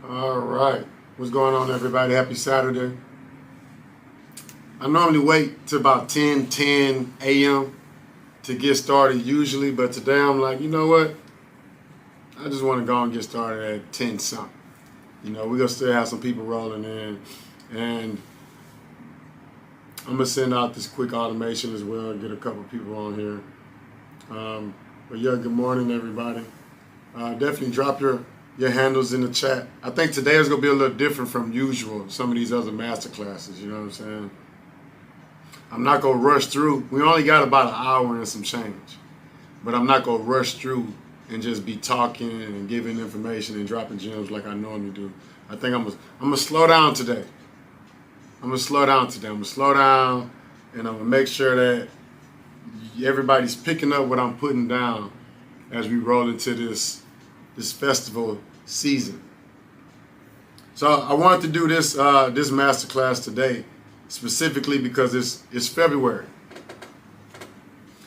All right. What's going on, everybody? Happy Saturday. I normally wait till about 10 a.m. to get started usually, but today I'm like, you know what? I just want to go and get started at 10 something. We're going to still have some people rolling in, and I'm going to send out this quick automation as well and get a couple people on here. But yeah, good morning, everybody. Definitely drop your handles in the chat. I think today is going to be a little different from usual, some of these other master classes, you know what I'm saying? I'm not going to rush through. We only got about an hour and some change. But I'm not going to rush through and just be talking and giving information and dropping gems like I normally do. I think I'm going to slow down today. I'm going to slow down and I'm going to make sure that everybody's picking up what I'm putting down as we roll into this festival season. So I wanted to do this masterclass today, specifically because it's February.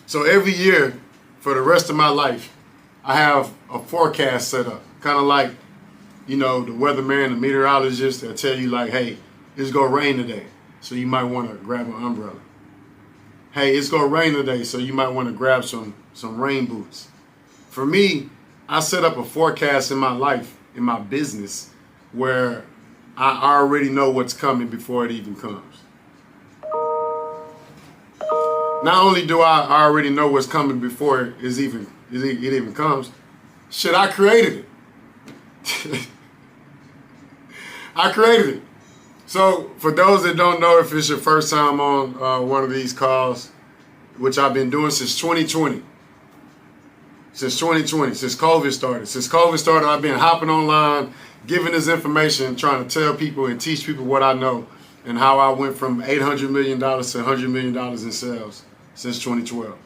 So every year, for the rest of my life, I have a forecast set up, kind of like, the weatherman, the meteorologist. They'll tell you like, hey, it's gonna rain today, so you might want to grab an umbrella. Hey, it's gonna rain today, so you might want to grab some rain boots. For me, I set up a forecast in my life, in my business, where I already know what's coming before it even comes. Not only do I already know what's coming before it even comes, shit, I created it. I created it. So for those that don't know, if it's your first time on one of these calls, which I've been doing since 2020. Since COVID started. Since COVID started, I've been hopping online, giving this information, trying to tell people and teach people what I know and how I went from $800 million to $100 million in sales since 2012.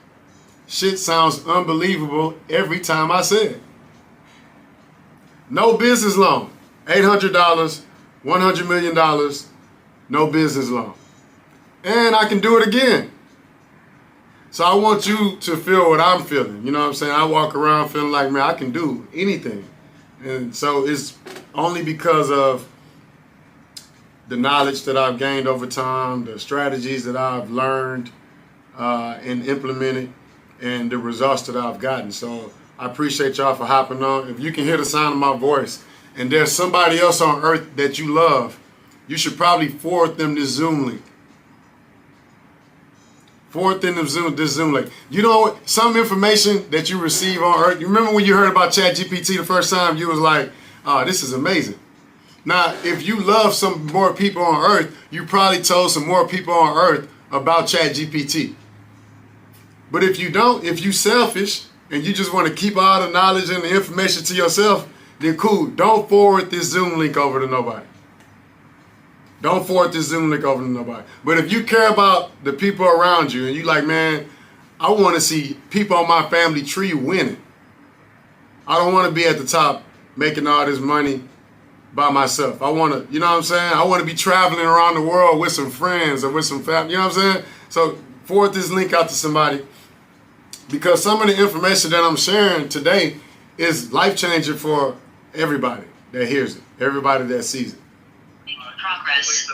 Shit sounds unbelievable every time I say it. No business loan. $800, $100 million, no business loan. And I can do it again. So I want you to feel what I'm feeling. You know what I'm saying? I walk around feeling like, man, I can do anything. And so it's only because of the knowledge that I've gained over time, the strategies that I've learned and implemented, and the results that I've gotten. So I appreciate y'all for hopping on. If you can hear the sound of my voice and there's somebody else on earth that you love, you should probably forward them this Zoom link. Forward them this Zoom link. You know, some information that you receive on earth, you remember when you heard about ChatGPT the first time, you was like, oh, this is amazing. Now, if you love some more people on earth, you probably told some more people on earth about ChatGPT. But if you don't, if you selfish and you just want to keep all the knowledge and the information to yourself, then cool. Don't forward this Zoom link over to nobody. Don't forward this Zoom link over to nobody. But if you care about the people around you and you like, man, I want to see people on my family tree winning. I don't want to be at the top making all this money by myself. I want to, you know what I'm saying? I want to be traveling around the world with some friends or with some family. You know what I'm saying? So forward this link out to somebody, because some of the information that I'm sharing today is life-changing for everybody that hears it, everybody that sees it. Progress.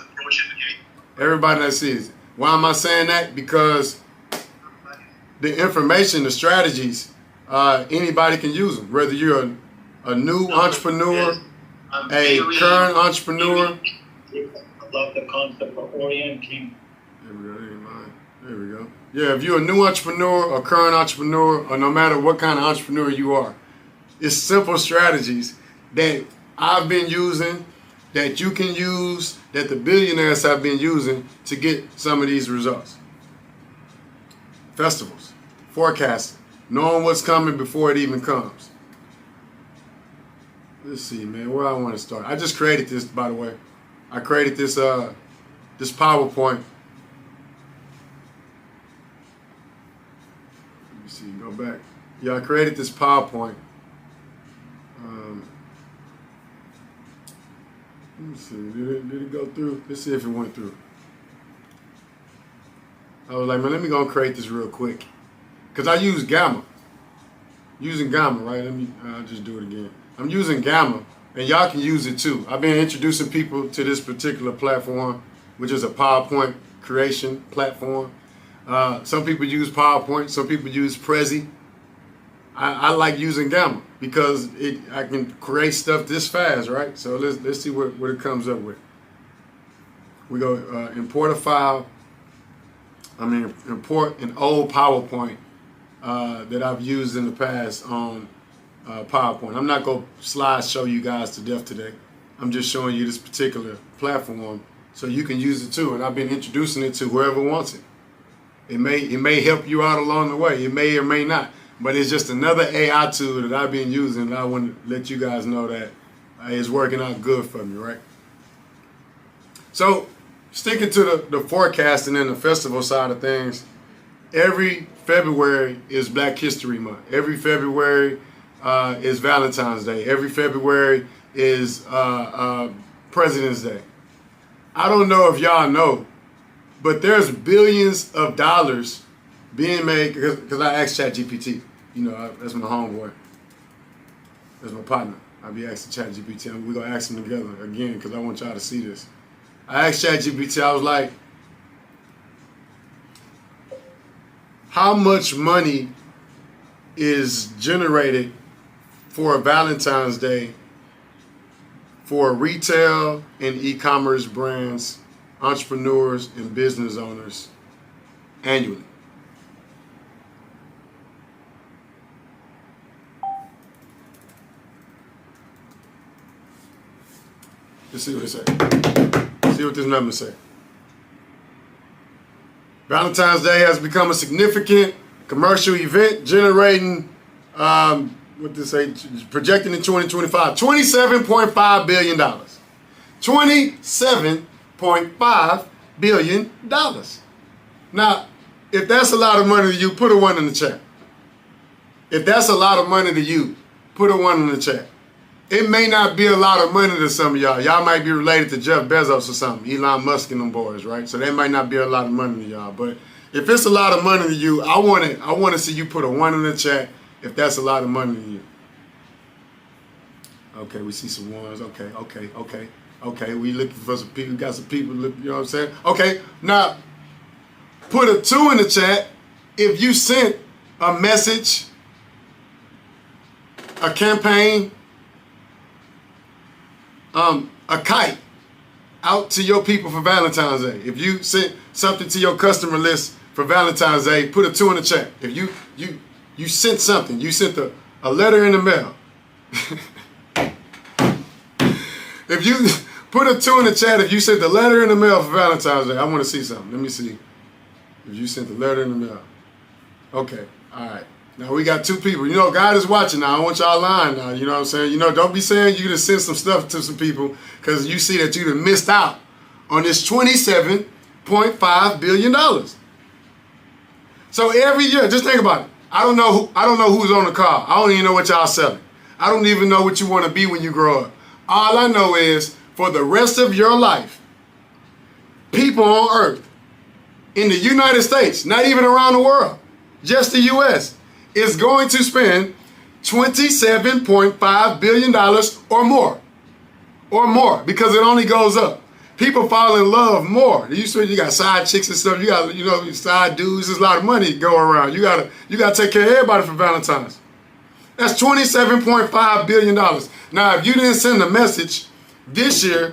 Everybody that sees it. Why am I saying that? Because the information, the strategies, anybody can use them. Whether you're a new entrepreneur, a current entrepreneur. I love the concept of orienting. There we go. Yeah, if you're a new entrepreneur, a current entrepreneur, or no matter what kind of entrepreneur you are, it's simple strategies that I've been using, that you can use, that the billionaires have been using to get some of these results. Festivals, forecasting, knowing what's coming before it even comes. Let's see, man, where I want to start. I just created this, by the way. I created this this PowerPoint. Let me see, go back. Yeah, I created this PowerPoint. Let me see, did it go through? Let's see if it went through. I was like, man, let me go and create this real quick. Because I use Gamma. Using Gamma, right? I'll just do it again. I'm using Gamma and y'all can use it too. I've been introducing people to this particular platform, which is a PowerPoint creation platform. Some people use PowerPoint, some people use Prezi. I like using Gamma because I can create stuff this fast, right? So let's see what it comes up with. We go import a file. Import an old PowerPoint that I've used in the past on PowerPoint. I'm not going to slide show you guys to death today. I'm just showing you this particular platform so you can use it too. And I've been introducing it to whoever wants it. It may help you out along the way. It may or may not. But it's just another AI tool that I've been using, and I want to let you guys know that it's working out good for me, right? So, sticking to the forecasting and the festival side of things, every February is Black History Month. Every February is Valentine's Day. Every February is President's Day. I don't know if y'all know, but there's billions of dollars being made, because I asked ChatGPT. You know, that's my homeboy. That's my partner. I'll be asking ChatGPT. We're going to ask them together again because I want y'all to see this. I asked ChatGPT, I was like, how much money is generated for Valentine's Day for retail and e-commerce brands, entrepreneurs, and business owners annually? Let's see what it says. See what this number says. Valentine's Day has become a significant commercial event, generating what they say, projected in 2025, $27.5 billion. $27.5 billion. Now, if that's a lot of money to you, put a 1 in the chat. If that's a lot of money to you, put a 1 in the chat. It may not be a lot of money to some of y'all. Y'all might be related to Jeff Bezos or something, Elon Musk and them boys, right? So that might not be a lot of money to y'all. But if it's a lot of money to you, I want to see you put a 1 in the chat if that's a lot of money to you. Okay, we see some ones. Okay. We looking for some people. We got some people, you know what I'm saying? Okay, now put a 2 in the chat if you sent a message, a campaign, a kite out to your people for Valentine's Day. If you sent something to your customer list for Valentine's Day, put a 2 in the chat. If you sent something, you sent a letter in the mail. If you put a 2 in the chat, if you sent the letter in the mail for Valentine's Day, I want to see something. Let me see. If you sent the letter in the mail. Okay, all right. Now we got 2 people. You know, God is watching now. I want y'all lying now. You know what I'm saying? You know, don't be saying you just send some stuff to some people because you see that you done missed out on this $27.5 billion. So every year, just think about it. I don't know who's on the call. I don't even know what y'all selling. I don't even know what you want to be when you grow up. All I know is for the rest of your life, people on earth, in the United States, not even around the world, just the U.S., is going to spend $27.5 billion or more, because it only goes up. People fall in love more. You got side chicks and stuff. You got, side dudes. There's a lot of money going around. You gotta take care of everybody for Valentine's. That's $27.5 billion. Now, if you didn't send a message this year,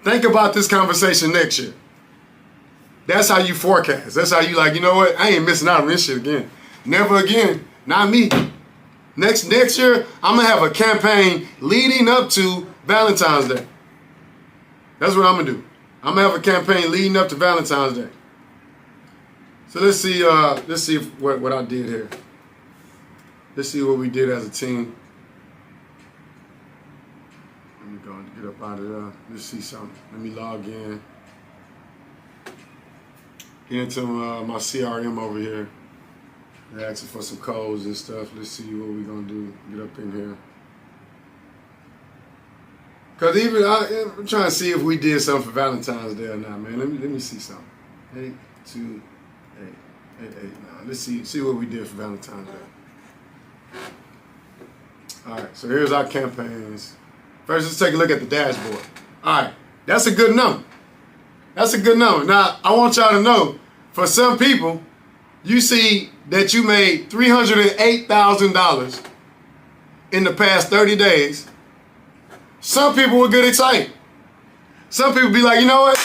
think about this conversation next year. That's how you forecast. That's how you like, you know what? I ain't missing out on this shit again. Never again. Not me. Next year, I'm going to have a campaign leading up to Valentine's Day. That's what I'm going to do. I'm going to have a campaign leading up to Valentine's Day. So let's see what I did here. Let's see what we did as a team. Let me go and get up out of there. Let's see something. Let me log in. Get into my CRM over here. They're asking for some codes and stuff. Let's see what we're going to do. Get up in here. Because I'm trying to see if we did something for Valentine's Day or not, man. Let me see something. 8, 2, 8, 8, 8. Now, let's see what we did for Valentine's Day. All right, so here's our campaigns First, let's take a look at the dashboard. All right, that's a good number. That's a good number. Now, I want y'all to know, for some people, you see that you made $308,000 in the past 30 days. Some people will get excited. Some people be like, you know what?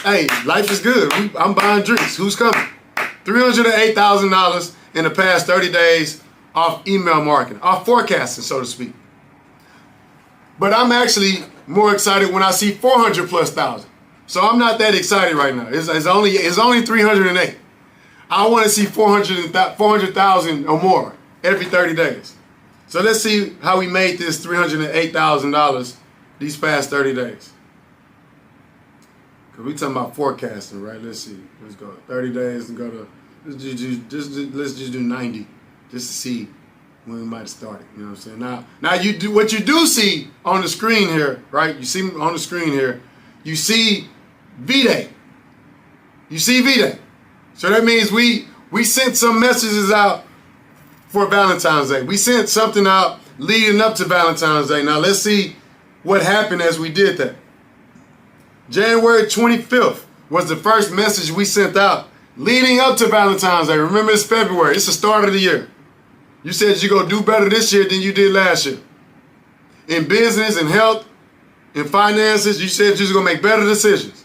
Hey, life is good. I'm buying drinks. Who's coming? $308,000 in the past 30 days off email marketing, off forecasting, so to speak. But I'm actually more excited when I see 400 plus thousand. So I'm not that excited right now. It's only 308. I want to see 400,000 or more every 30 days. So let's see how we made this $308,000 these past 30 days. Because we talking about forecasting, right? Let's see. Let's go 30 days and go to, let's just do 90 just to see when we might have started. You know what I'm saying? Now you do what you do see on the screen here, right? You see on the screen here, you see V-Day. You see V-Day. So that means we sent some messages out for Valentine's Day. We sent something out leading up to Valentine's Day. Now let's see what happened as we did that. January 25th was the first message we sent out leading up to Valentine's Day. Remember, it's February. It's the start of the year. You said you're going to do better this year than you did last year. In business, in health, in finances, you said you're going to make better decisions.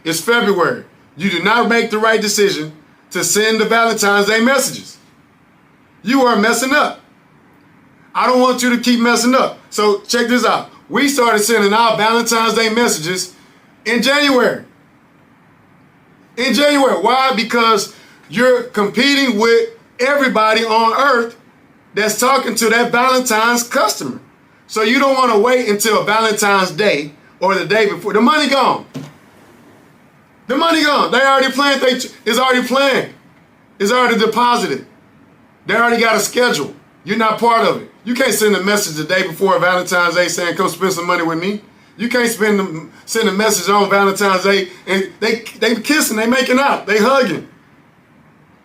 It's February. You did not make the right decision to send the Valentine's Day messages. You are messing up. I don't want you to keep messing up. So check this out. We started sending out Valentine's Day messages in January. In January. Why? Because you're competing with everybody on earth that's talking to that Valentine's customer. So you don't want to wait until Valentine's Day or the day before. The money gone. The money gone. They already planned. It's already planned. It's already deposited. They already got a schedule. You're not part of it. You can't send a message the day before Valentine's Day saying, come spend some money with me. You can't send a message on Valentine's Day and they kissing, they making out, they hugging.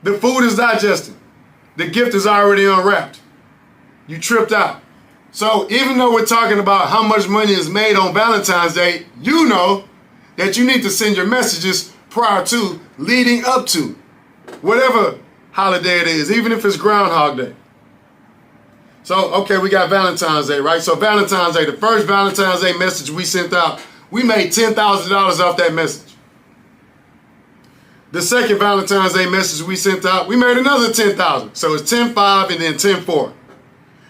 The food is digesting. The gift is already unwrapped. You tripped out. So even though we're talking about how much money is made on Valentine's Day, you know that you need to send your messages prior to, leading up to, whatever holiday it is, even if it's Groundhog Day. So, okay, we got Valentine's Day, right? So Valentine's Day, the first Valentine's Day message we sent out, we made $10,000 off that message. The second Valentine's Day message we sent out, we made another $10,000. So it's 10.5 and then 10.4.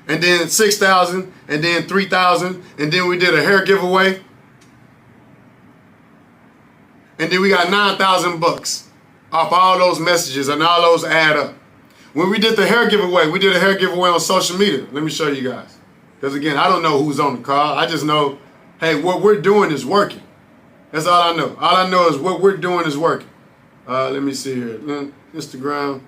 And then 6,000 and then 3,000. And then we did a hair giveaway. And then we got 9,000 bucks off all those messages, and all those add up. When we did the hair giveaway, we did a hair giveaway on social media. Let me show you guys. Because again, I don't know who's on the call. I just know, hey, what we're doing is working. That's all I know. All I know is what we're doing is working. Let me see here. Instagram.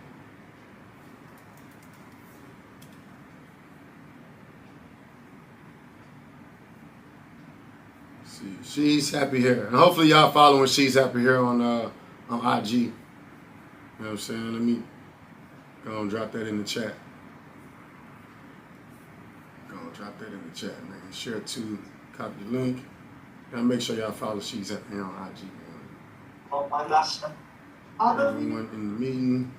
Let's see, She's Happy Hair. And hopefully y'all following She's Happy Hair on IG. You know what I'm saying? Let me go and drop that in the chat. Go and drop that in the chat, man. Share to, copy the link. Gotta make sure y'all follow She's Happy Hair on IG, man. Everyone in the meeting.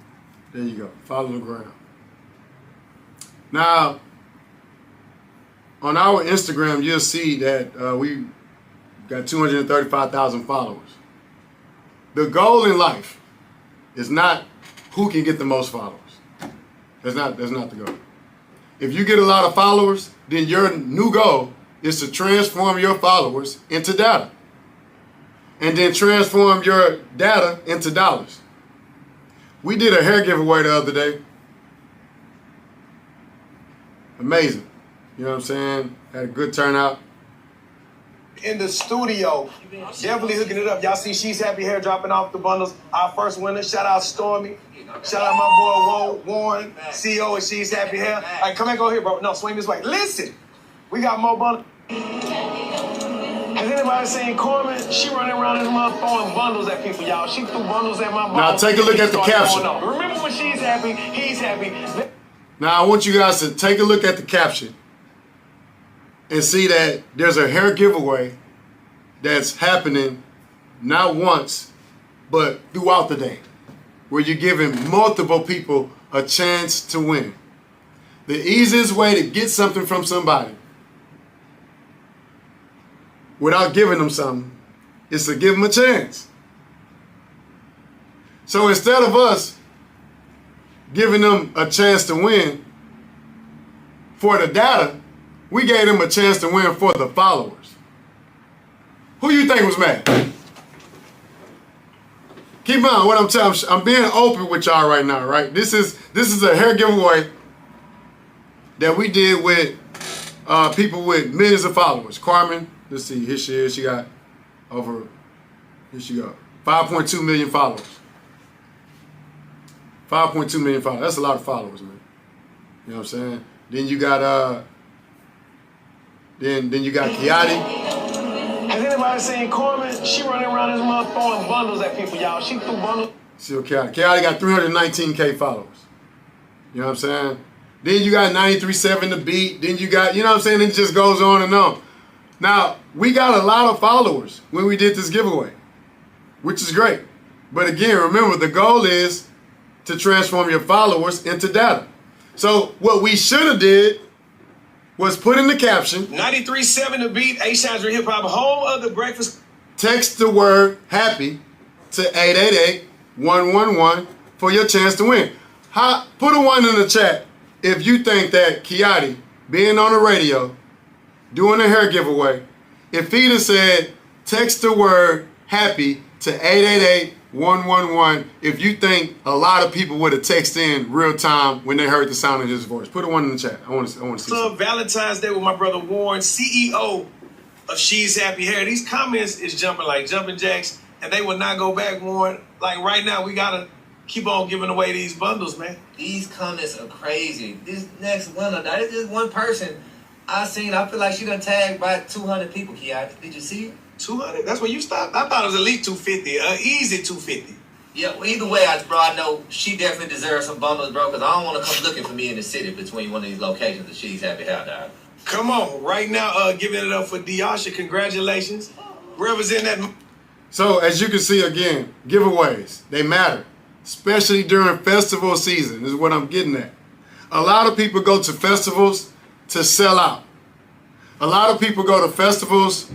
There you go. Follow the ground. Now, on our Instagram, you'll see that we got 235,000 followers. The goal in life is not who can get the most followers. That's not the goal. If you get a lot of followers, then your new goal is to transform your followers into data. And then transform your data into dollars. We did a hair giveaway the other day. Amazing. You know what I'm saying? Had a good turnout. In the studio, definitely hooking it up. Y'all see She's Happy Hair dropping off the bundles. Our first winner. Shout out Stormy. Shout out my boy Warren, CEO of She's Happy Hair. All right, come back over here, bro. No, swing this way. Listen, we got more bundles. Has anybody seen Corbin? She running around this month throwing bundles at people, y'all. She threw bundles at my mom. Now take a look at the caption. Remember when she's happy, he's happy. Now I want you guys to take a look at the caption. and see that there's a hair giveaway that's happening not once, but throughout the day, where you're giving multiple people a chance to win. The easiest way to get something from somebody without giving them something is to give them a chance. So instead of us giving them a chance to win for the data, we gave them a chance to win for the followers. Who you think was mad? Keep in mind what I'm telling you. I'm being open with y'all right now, right? This is a hair giveaway that we did with people with millions of followers. Carmen, let's see, here she is. She got over, here she go, 5.2 million followers. 5.2 million followers. That's a lot of followers, man. You know what I'm saying? Then you got then you got Kiati. Has anybody seen Carmen? She running around this month throwing bundles at people, y'all. She threw bundles. Still Kiati. Kiati got 319K followers. You know what I'm saying? Then you got 93.7 The Beat. Then you got, you know what I'm saying? It just goes on and on. Now, we got a lot of followers when we did this giveaway, which is great. But again, remember, the goal is to transform your followers into data. So what we should have did was put in the caption, 93.7 The Beat, A-Shines Hip Hop, home of the breakfast. Text the word happy to 888-111 for your chance to win. Put a 1 in the chat if you think that Kiati being on the radio, doing a hair giveaway, if he'd have said text the word happy to 888-111, if you think a lot of people would have texted in real time when they heard the sound of his voice. Put a 1 in the chat. I want to see. So Valentine's Day with my brother Warren, CEO of She's Happy Hair. These comments is jumping like jumping jacks, and they will not go back, Warren. Like right now, we gotta keep on giving away these bundles, man. These comments are crazy. This next one, this is one person I feel like she done tagged by 200 people, Kiati. Did you see it? 200? That's where you stopped? I thought it was at least 250. Easy 250. Yeah, well, either way, bro, I know she definitely deserves some bundles, bro, because I don't want to come looking for me in the city between one of these locations that She's Happy Hair, dog. Come on, right now, giving it up for Diasha. Congratulations. Represent that. So as you can see, again, giveaways, they matter, especially during festival season, is what I'm getting at. A lot of people go to festivals to sell out. A lot of people go to festivals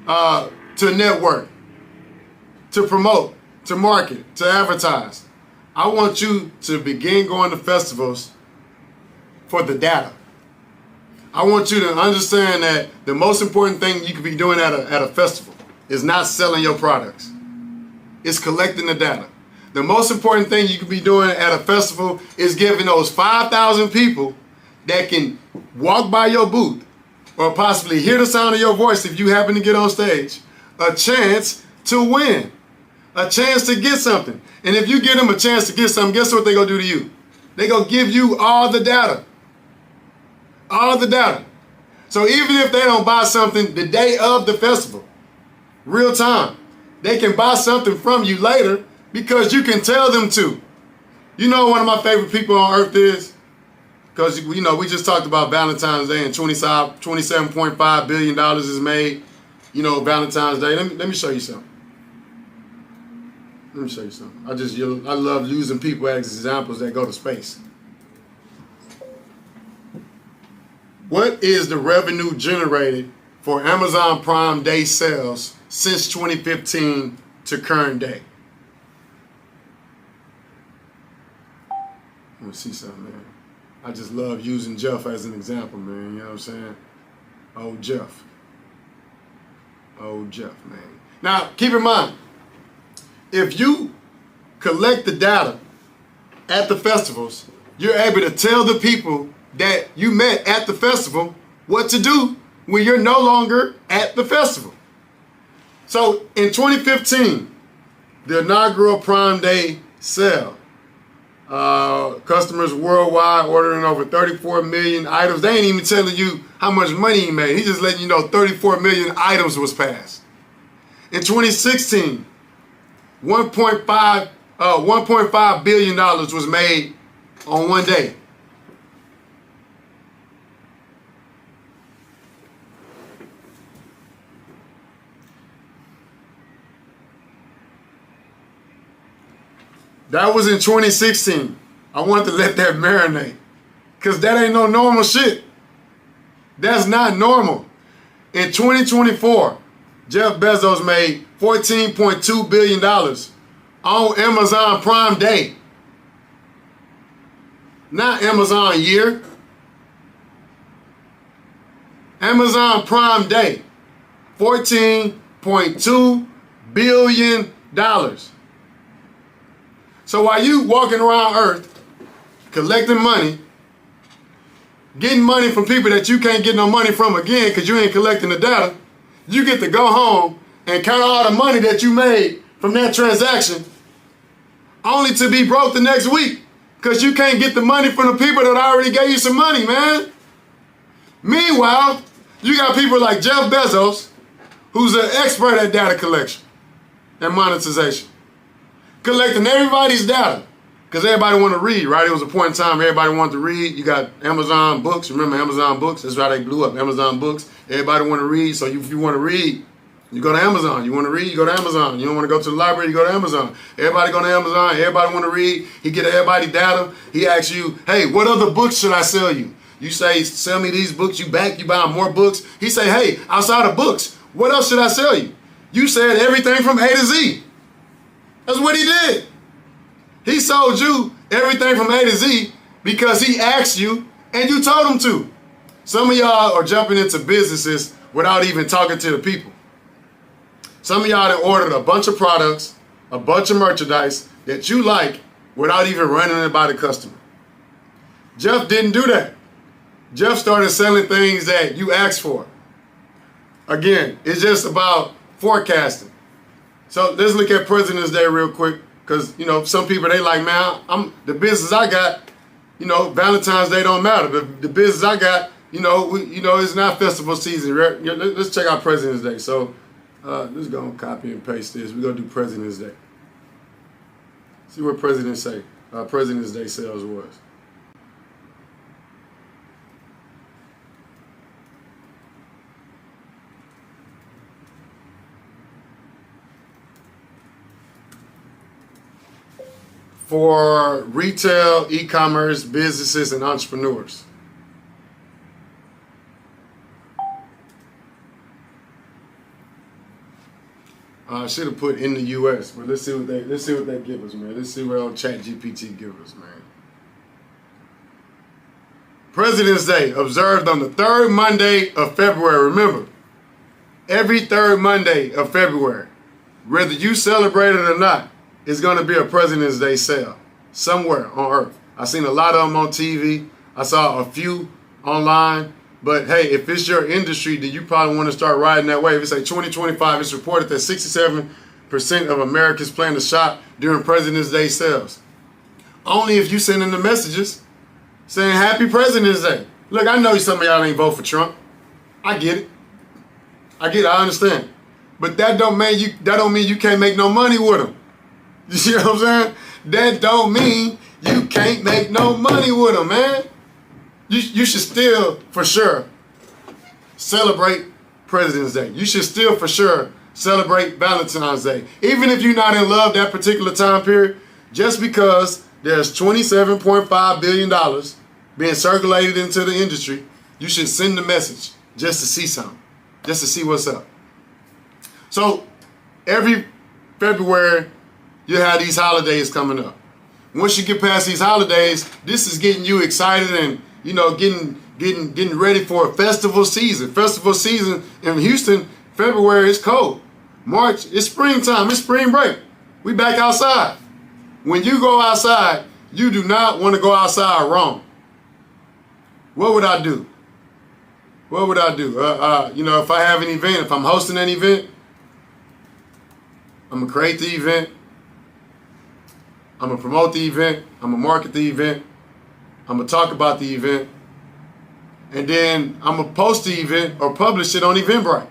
to network, to promote, to market, to advertise. I want you to begin going to festivals for the data. I want you to understand that the most important thing you could be doing at a festival is not selling your products. It's collecting the data. The most important thing you could be doing at a festival is giving those 5,000 people that can walk by your booth or possibly hear the sound of your voice if you happen to get on stage, a chance to win, a chance to get something. And if you give them a chance to get something, guess what they're going to do to you? They're going to give you all the data. All the data. So even if they don't buy something the day of the festival, real time, they can buy something from you later because you can tell them to. You know one of my favorite people on earth is? Because, you know, we just talked about Valentine's Day and $27.5 billion is made, you know, Valentine's Day. Let me show you something. Let me show you something. I love using people as examples that go to space. What is the revenue generated for Amazon Prime Day sales since 2015 to current day? Let me see something, man. I just love using Jeff as an example, man. You know what I'm saying? Oh, Jeff. Oh, Jeff, man. Now, keep in mind, if you collect the data at the festivals, you're able to tell the people that you met at the festival what to do when you're no longer at the festival. So in 2015, the inaugural Prime Day sale, customers worldwide ordering over 34 million items. They ain't even telling you how much money he made. He's just letting you know 34 million items was passed. In 2016, $1.5 billion was made on one day. That was in 2016. I wanted to let that marinate. Because that ain't no normal shit. That's not normal. In 2024, Jeff Bezos made $14.2 billion on Amazon Prime Day. Not Amazon year. Amazon Prime Day. $14.2 billion. So while you walking around Earth, collecting money, getting money from people that you can't get no money from again because you ain't collecting the data, you get to go home and count all the money that you made from that transaction only to be broke the next week because you can't get the money from the people that already gave you some money, man. Meanwhile, you got people like Jeff Bezos, who's an expert at data collection and monetization, collecting everybody's data. Because everybody wanted to read, right? It was a point in time everybody wanted to read. You got Amazon Books. Remember Amazon Books? That's why they blew up. Amazon Books. Everybody want to read. So if you want to read, you go to Amazon. You want to read, you go to Amazon. You don't want to go to the library, you go to Amazon. Everybody go to Amazon. Everybody want to read. He get everybody data. He asks you, hey, what other books should I sell you? You say, sell me these books. You buy more books. He say, hey, outside of books, what else should I sell you? You said everything from A to Z. That's what he did. He sold you everything from A to Z because he asked you and you told him to. Some of y'all are jumping into businesses without even talking to the people. Some of y'all that ordered a bunch of products, a bunch of merchandise that you like without even running it by the customer. Jeff didn't do that. Jeff started selling things that you asked for. Again, it's just about forecasting. So let's look at President's Day real quick. Because, you know, some people, they like, man, the business I got, you know, Valentine's Day don't matter. The business I got, it's not festival season. Right? Let's check out President's Day. So let's go and copy and paste this. We're going to do President's Day. See what President's Day sales was. For retail, e-commerce, businesses, and entrepreneurs. I should have put in the U.S., but let's see what they give us, man. Let's see what old ChatGPT give us, man. President's Day observed on the third Monday of February. Remember, every third Monday of February, whether you celebrate it or not, it's going to be a President's Day sale somewhere on Earth. I've seen a lot of them on TV. I saw a few online. But hey, if it's your industry, then you probably want to start riding that wave. It's like 2025. It's reported that 67% of Americans plan to shop during President's Day sales. Only if you send in the messages saying Happy President's Day. Look, I know some of y'all ain't vote for Trump. I get it. I understand. But that don't mean you can't make no money with him. You see what I'm saying? That don't mean you can't make no money with them, man. You should still, for sure, celebrate President's Day. You should still, for sure, celebrate Valentine's Day. Even if you're not in love that particular time period, just because there's $27.5 billion being circulated into the industry, you should send the message just to see something, just to see what's up. So every February, you have these holidays coming up. Once you get past these holidays, this is getting you excited and, you know, getting ready for a festival season. Festival season in Houston, February is cold. March, it's springtime, it's spring break. We back outside. When you go outside, you do not want to go outside wrong. What would I do? What would I do? If I have an event, if I'm hosting an event, I'm going to create the event. I'm going to promote the event. I'm going to market the event. I'm going to talk about the event. And then I'm going to post the event or publish it on Eventbrite.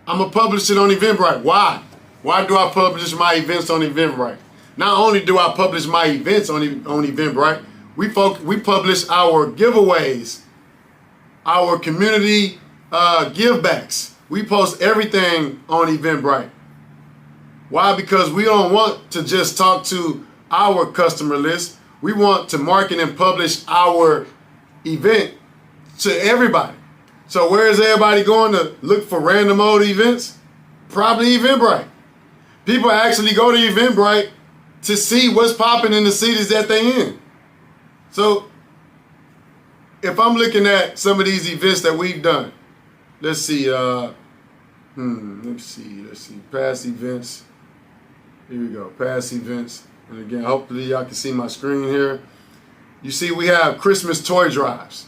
I'm going to publish it on Eventbrite. Why? Why do I publish my events on Eventbrite? Not only do I publish my events on Eventbrite, we publish our giveaways, our community givebacks. We post everything on Eventbrite. Why? Because we don't want to just talk to our customer list. We want to market and publish our event to everybody. So where is everybody going to look for random old events? Probably Eventbrite. People actually go to Eventbrite to see what's popping in the cities that they in. So if I'm looking at some of these events that we've done, let's see, let's see, past events. Here we go, past events. And again, hopefully y'all can see my screen here. You see we have Christmas toy drives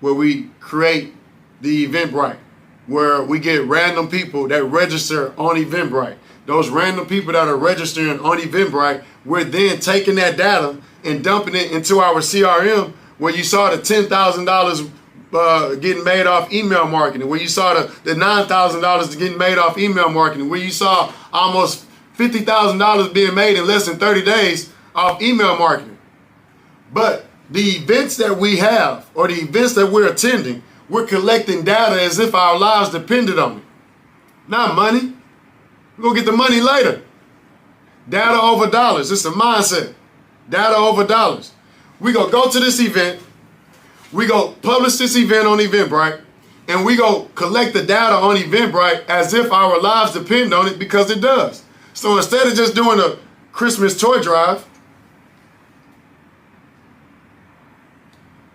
where we create the Eventbrite, where we get random people that register on Eventbrite. Those random people that are registering on Eventbrite, we're then taking that data and dumping it into our CRM, where you saw the $10,000 getting made off email marketing, where you saw the $9,000 getting made off email marketing, where you saw almost $50,000 being made in less than 30 days off email marketing. But the events that we have, or the events that we're attending, we're collecting data as if our lives depended on it. Not money. We're going to get the money later. Data over dollars. It's a mindset. Data over dollars. We going to go to this event. We go publish this event on Eventbrite. And we go collect the data on Eventbrite as if our lives depend on it, because it does. So instead of just doing a Christmas toy drive,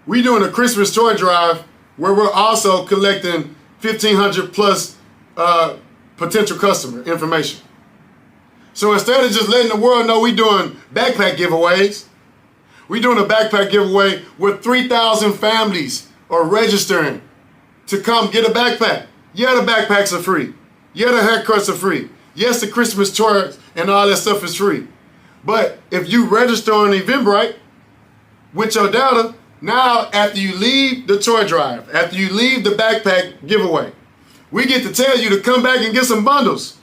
we're doing a Christmas toy drive where we're also collecting 1,500 plus potential customer information. So instead of just letting the world know we're doing backpack giveaways, we're doing a backpack giveaway where 3,000 families are registering to come get a backpack. Yeah, the backpacks are free. Yeah, the haircuts are free. Yes, the Christmas tours and all that stuff is free. But if you register on Eventbrite with your data, now after you leave the toy drive, after you leave the backpack giveaway, we get to tell you to come back and get some bundles.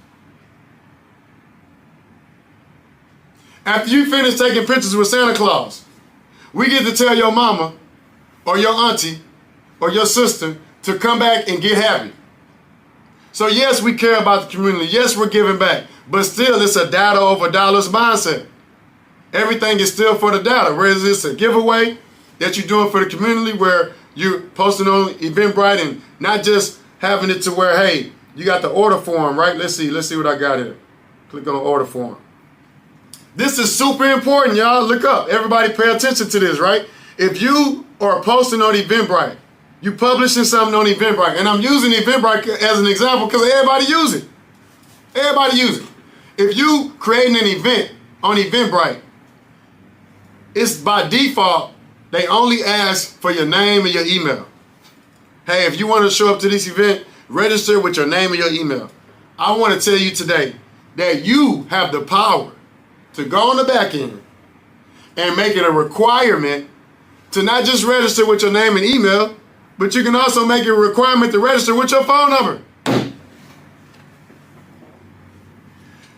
After you finish taking pictures with Santa Claus, we get to tell your mama or your auntie or your sister to come back and get happy. So yes, we care about the community. Yes, we're giving back. But still, it's a data over dollars mindset. Everything is still for the data. Whereas it's a giveaway that you're doing for the community, where you're posting on Eventbrite and not just having it to where, hey, you got the order form, right? Let's see what I got here. Click on order form. This is super important, y'all. Look up. Everybody pay attention to this, right? If you are posting on Eventbrite, you publishing something on Eventbrite, and I'm using Eventbrite as an example because everybody use it. Everybody use it. If you creating an event on Eventbrite, it's by default, they only ask for your name and your email. Hey, if you want to show up to this event, register with your name and your email. I want to tell you today that you have the power to go on the back end and make it a requirement to not just register with your name and email, but you can also make it a requirement to register with your phone number.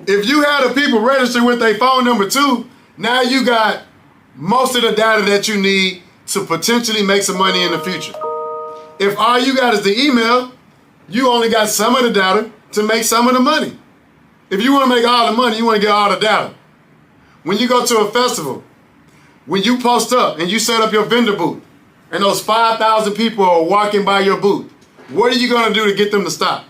If you had the people register with their phone number too, now you got most of the data that you need to potentially make some money in the future. If all you got is the email, you only got some of the data to make some of the money. If you want to make all the money, you want to get all the data. When you go to a festival, when you post up and you set up your vendor booth, and those 5,000 people are walking by your booth, what are you going to do to get them to stop?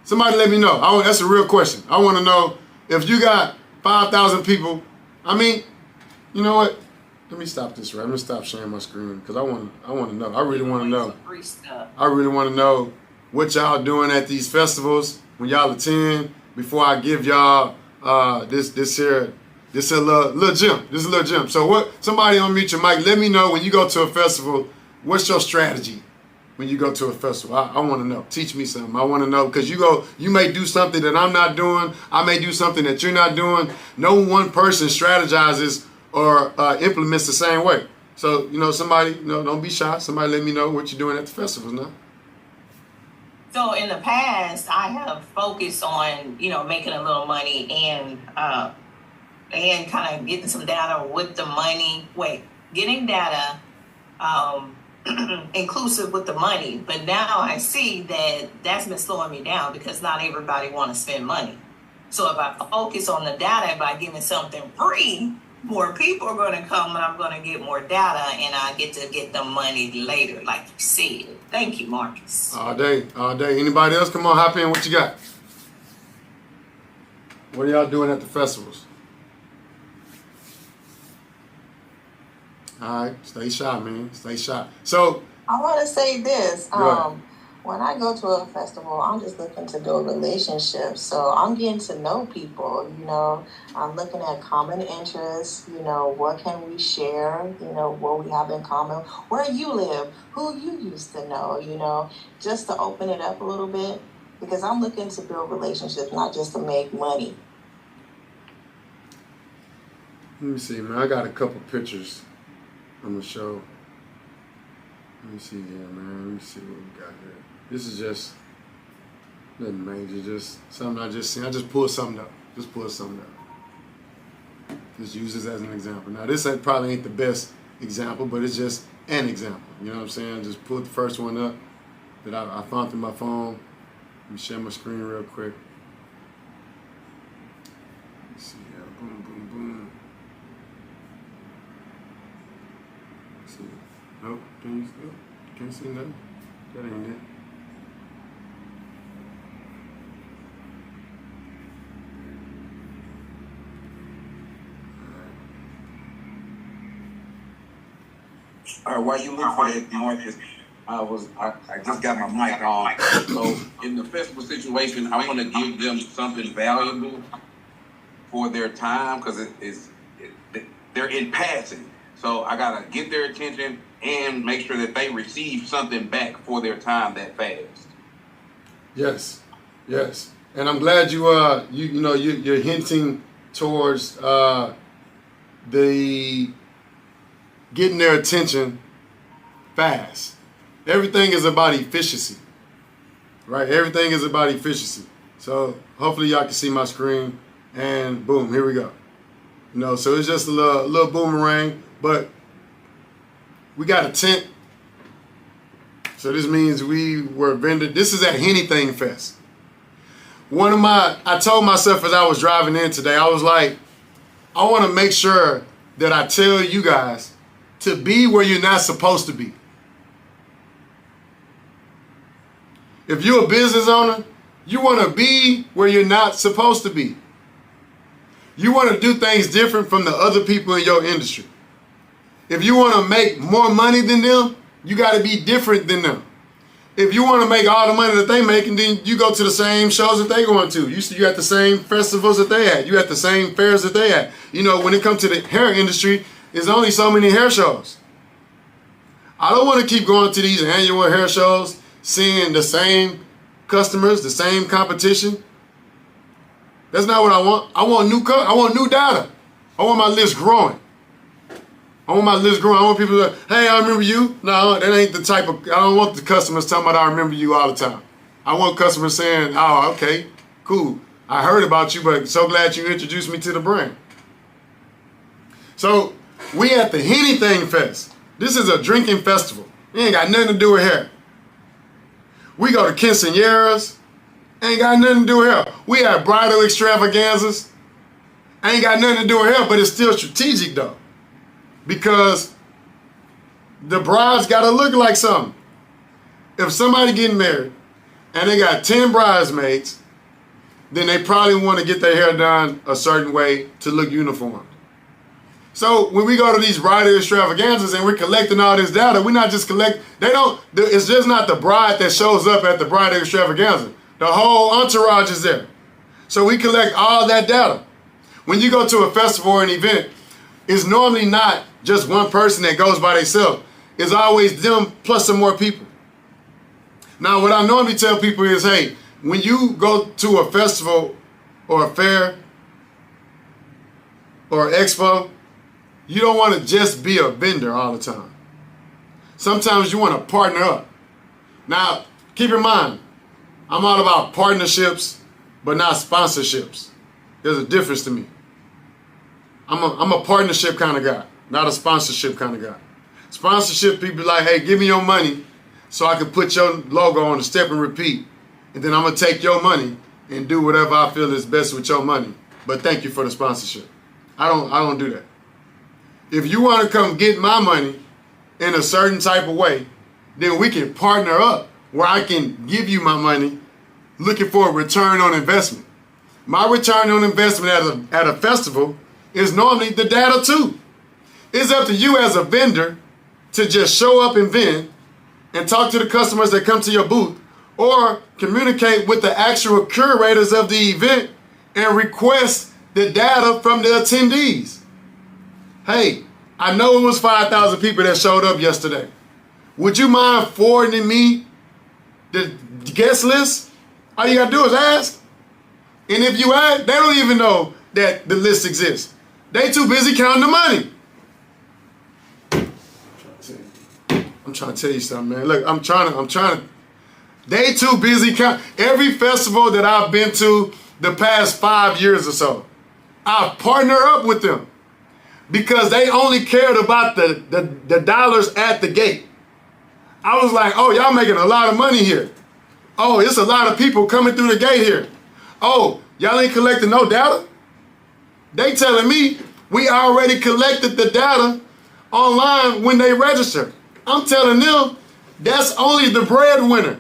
Somebody let me know. That's a real question. I want to know, if you got 5,000 people, I mean, you know what? Let me stop this right. I'm going to stop sharing my screen because I want to know. I really want to know. I really want to know what y'all doing at these festivals when y'all attend, before I give y'all this little gem. This is a little gem. So what? Somebody unmute your mic. Let me know, when you go to a festival, what's your strategy when you go to a festival? I want to know. Teach me something. I want to know, because you may do something that I'm not doing. I may do something that you're not doing. No one person strategizes or implements the same way. So, somebody, don't be shy. Somebody let me know what you're doing at the festivals now. So in the past, I have focused on, making a little money and kind of getting some data with the money. Getting data inclusive with the money. But now I see that that's been slowing me down because not everybody want to spend money. So if I focus on the data by giving something free, more people are going to come and I'm going to get more data and I get to get the money later, like you said. Thank you, Marcus. All day, all day. Anybody else? Come on, hop in. What you got? What are y'all doing at the festivals? All right, stay shy, man. Stay shy. So I want to say this. Go ahead. When I go to a festival, I'm just looking to build relationships. So I'm getting to know people, you know. I'm looking at common interests, you know, what can we share, you know, what we have in common, where you live, who you used to know, you know, just to open it up a little bit. Because I'm looking to build relationships, not just to make money. Let me see, man. I got a couple pictures on the show. Let me see here, man. Let me see what we got here. This is just nothing major, just something I just seen. I just pulled something up. Just pulled something up. Just use this as an example. Now, this probably ain't the best example, but it's just an example. You know what I'm saying? I just pulled the first one up that I found through my phone. Let me share my screen real quick. Let's see here. Boom, boom, boom. Let's see. Nope. Can't see nothing. That ain't it. All right, while you look for that, Marcus, I just got my mic on. So in the festival situation, I want to give them something valuable for their time because they're in passing. So I gotta get their attention and make sure that they receive something back for their time that fast. Yes, yes, and I'm glad you're hinting towards the getting their attention fast. Everything is about efficiency, right? Everything is about efficiency. So hopefully y'all can see my screen, and boom, here we go. You know, so it's just a little boomerang, but we got a tent. So this means we were vended. This is at Anything Fest. I told myself as I was driving in today, I was like, I want to make sure that I tell you guys to be where you're not supposed to be. If you're a business owner, you want to be where you're not supposed to be. You want to do things different from the other people in your industry. If you want to make more money than them, you got to be different than them. If you want to make all the money that they making, then you go to the same shows that they going to. You at the same festivals that they at. You at the same fairs that they at. You know, when it comes to the hair industry, there's only so many hair shows. I don't want to keep going to these annual hair shows, seeing the same customers, the same competition. That's not what I want. I want new data. I want my list growing. I want people to, hey, I remember you. No, that ain't the type of, I don't want the customers talking about I remember you all the time. I want customers saying, oh, okay, cool. I heard about you, but so glad you introduced me to the brand. So we at the Anything Fest. This is a drinking festival. It ain't got nothing to do with hair. We go to quinceañeras. Ain't got nothing to do with hair. We have bridal extravaganzas. Ain't got nothing to do with hair, but it's still strategic though. Because the bride's got to look like something. If somebody getting married and they got 10 bridesmaids, then they probably want to get their hair done a certain way to look uniform. So when we go to these bridal extravaganzas and we're collecting all this data, we're not just it's just not the bride that shows up at the bridal extravaganza. The whole entourage is there. So we collect all that data. When you go to a festival or an event, it's normally not just one person that goes by themselves. It's always them plus some more people. Now, what I normally tell people is, hey, when you go to a festival or a fair or an expo, you don't want to just be a vendor all the time. Sometimes you want to partner up. Now, keep in mind, I'm all about partnerships, but not sponsorships. There's a difference to me. I'm a partnership kind of guy, not a sponsorship kind of guy. Sponsorship people like, hey, give me your money so I can put your logo on the step and repeat. And then I'm going to take your money and do whatever I feel is best with your money. But thank you for the sponsorship. I don't do that. If you want to come get my money in a certain type of way, then we can partner up where I can give you my money looking for a return on investment. My return on investment at a festival is normally the data too. It's up to you as a vendor to just show up and vend and talk to the customers that come to your booth, or communicate with the actual curators of the event and request the data from the attendees. Hey, I know it was 5,000 people that showed up yesterday. Would you mind forwarding me the guest list? All you gotta do is ask. And if you ask, they don't even know that the list exists. They too busy counting the money. I'm trying to tell you something, man. Look, I'm trying to. They too busy count. Every festival that I've been to the past 5 years or so, I've partnered up with them because they only cared about the dollars at the gate. I was like, oh, y'all making a lot of money here. Oh, it's a lot of people coming through the gate here. Oh, y'all ain't collecting no data? They telling me we already collected the data online when they register. I'm telling them that's only the breadwinner.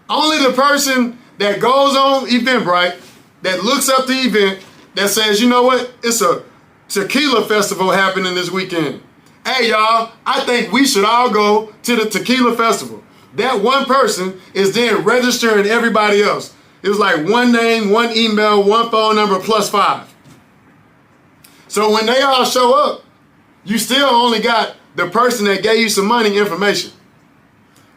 Only the person that goes on Eventbrite, that looks up the event, that says, you know what, it's a tequila festival happening this weekend. Hey y'all, I think we should all go to the tequila festival. That one person is then registering everybody else. It was like one name, one email, one phone number +5. So when they all show up, you still only got the person that gave you some money information.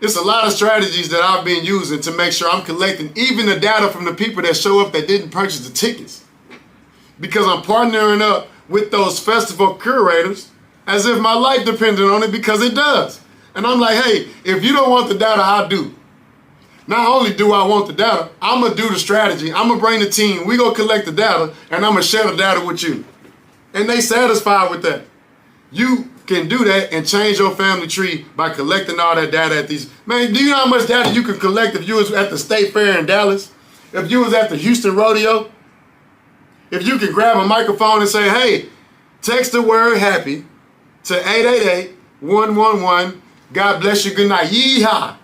It's a lot of strategies that I've been using to make sure I'm collecting even the data from the people that show up that didn't purchase the tickets. Because I'm partnering up with those festival curators as if my life depended on it, because it does. And I'm like, hey, if you don't want the data, I do. Not only do I want the data, I'm going to do the strategy. I'm going to bring the team. We go collect the data, and I'm going to share the data with you. And they satisfied with that. You can do that and change your family tree by collecting all that data at these. Man, do you know how much data you can collect if you was at the State Fair in Dallas? If you was at the Houston Rodeo? If you can grab a microphone and say, hey, text the word happy to 888-111. God bless you. Good night. Yeehaw.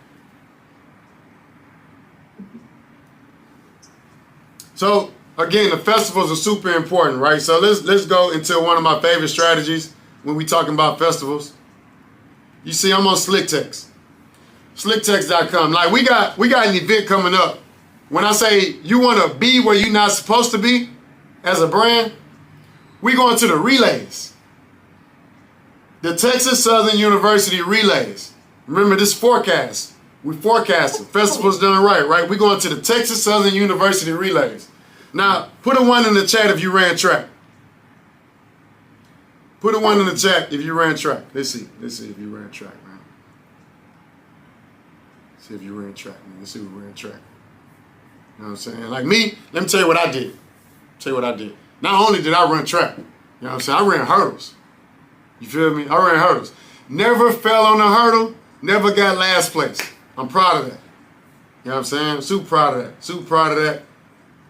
So again, the festivals are super important, right? So let's go into one of my favorite strategies when we talking about festivals. You see, I'm on SlickText. SlickText.com. Like we got an event coming up. When I say you want to be where you're not supposed to be as a brand, we going to the relays. The Texas Southern University relays. Remember this forecast. We forecasting. Festivals done right? We going to the Texas Southern University relays. Now, put a 1 in the chat if you ran track. Put a 1 in the chat if you ran track. Let's see if you ran track, man. See if you ran track, man. Let's see who ran track. You know what I'm saying? Like me, let me tell you what I did. Not only did I run track, you know what I'm saying? I ran hurdles. You feel me? I ran hurdles. Never fell on a hurdle, never got last place. I'm proud of that. You know what I'm saying? Super proud of that.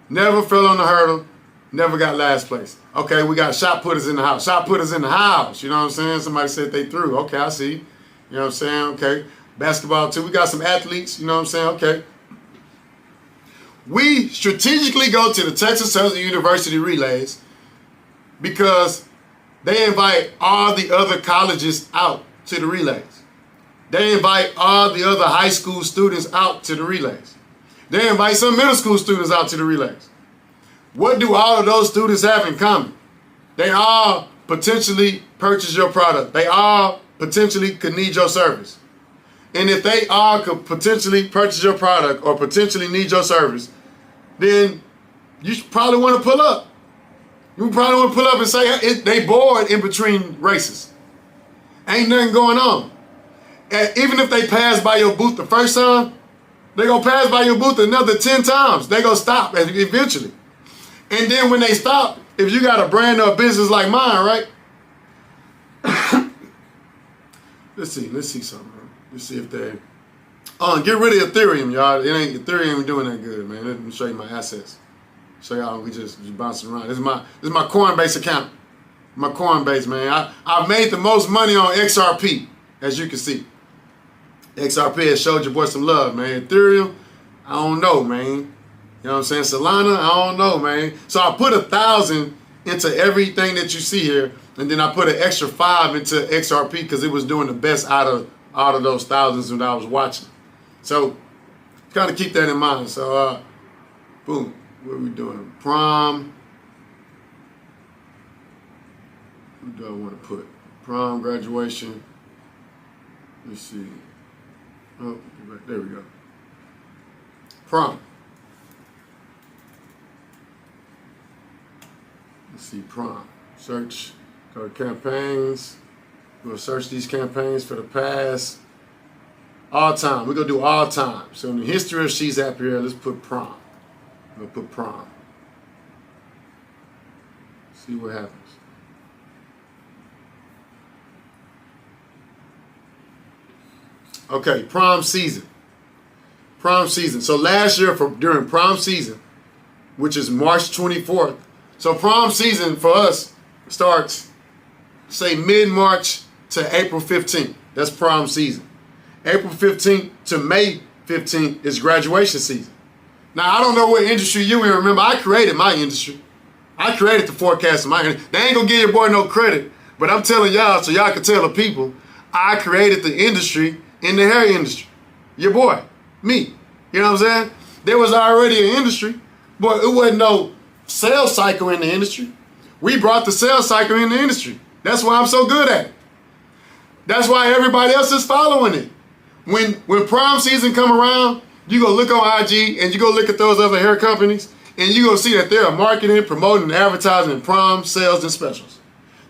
Never fell on the hurdle, never got last place. Okay, we got shot putters in the house. Shot putters in the house, you know what I'm saying? Somebody said they threw. Okay, I see. You know what I'm saying? Okay. Basketball too. We got some athletes, you know what I'm saying? Okay. We strategically go to the Texas Southern University relays because they invite all the other colleges out to the relays. They invite all the other high school students out to the relays. They invite some middle school students out to the relays. What do all of those students have in common? They all potentially purchase your product. They all potentially could need your service. And if they all could potentially purchase your product or potentially need your service, then you should probably want to pull up. You probably want to pull up and say, hey, they bored in between races. Ain't nothing going on. And even if they pass by your booth the first time, they gonna pass by your booth another 10 times. They gonna stop eventually. And then when they stop, if you got a brand or a business like mine, right? Let's see something, man. Let's see if they. Get rid of Ethereum, y'all. Ethereum ain't doing that good, man. Let me show you my assets. Show y'all we just bouncing around. This is my Coinbase account. My Coinbase, man. I've made the most money on XRP, as you can see. XRP has showed your boy some love, man. Ethereum, I don't know, man. You know what I'm saying? Solana, I don't know, man. So I put 1,000 into everything that you see here, and then I put an extra 5 into XRP because it was doing the best out of those thousands that I was watching. So kind of keep that in mind. So boom, what are we doing? Prom. Who do I want to put? Prom, graduation. Let's see. Oh, there we go. Prom. Let's see, prom. Search, go to campaigns. We'll search these campaigns for the past. All time. We're going to do all time. So in the history of She's Happy Here, let's put prom. We'll put prom. See what happens. Okay, prom season. Prom season. So last year during prom season, which is March 24th. So prom season for us starts, say, mid-March to April 15th. That's prom season. April 15th to May 15th is graduation season. Now, I don't know what industry you in. Remember, I created my industry. I created the forecast of my industry. They ain't going to give your boy no credit, but I'm telling y'all so y'all can tell the people, I created the industry in the hair industry. Your boy, me. You know what I'm saying? There was already an industry, but it wasn't no sales cycle in the industry. We brought the sales cycle in the industry. That's why I'm so good at it. That's why everybody else is following it. When prom season come around, you go look on IG and you go look at those other hair companies and you go see that they're marketing, promoting, and advertising prom sales and specials.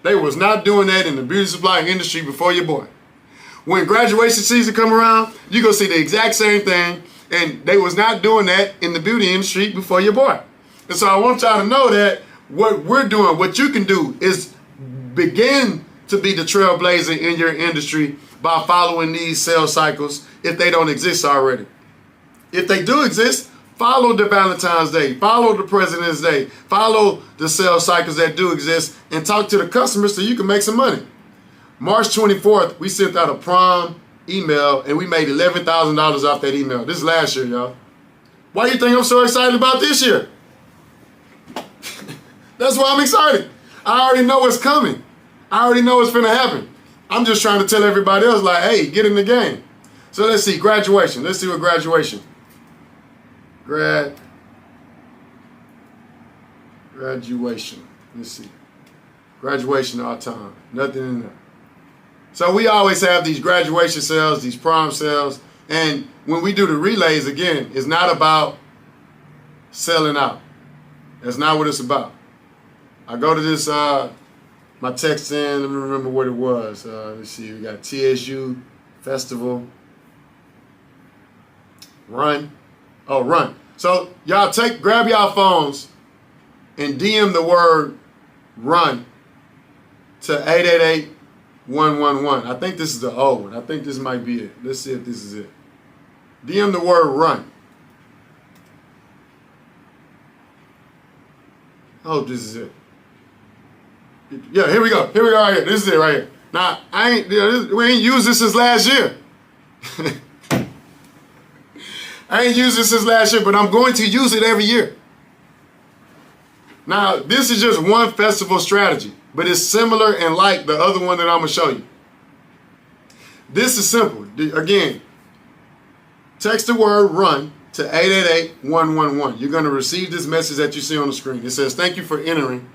They was not doing that in the beauty supply industry before your boy. When graduation season come around, you go see the exact same thing, and they was not doing that in the beauty industry before your boy. And so I want y'all to know that what we're doing, what you can do is begin to be the trailblazer in your industry by following these sales cycles if they don't exist already. If they do exist, follow the Valentine's Day, follow the President's Day, follow the sales cycles that do exist, and talk to the customers so you can make some money. March 24th, we sent out a prom email, and we made $11,000 off that email. This is last year, y'all. Why do you think I'm so excited about this year? That's why I'm excited. I already know what's coming. I already know what's finna happen. I'm just trying to tell everybody else, like, hey, get in the game. So let's see, graduation. Let's see what graduation. Graduation. Let's see. Graduation all time. Nothing in there. So we always have these graduation sales, these prom sales, and when we do the relays, again, it's not about selling out. That's not what it's about. I go to this, my text in, let me remember what it was. Let's see, we got TSU, Festival, Run. Oh, Run. So y'all grab y'all phones and DM the word RUN to 888-111. I think this is the old one. I think this might be it. Let's see if this is it. DM the word RUN. I hope this is it. Yeah, here we go. Here we go right here. This is it right here. Now, we ain't used this since last year. I ain't used this since last year, but I'm going to use it every year. Now, this is just one festival strategy, but it's similar and like the other one that I'm going to show you. This is simple. Again, text the word RUN to 888-111. You're going to receive this message that you see on the screen. It says, thank you for entering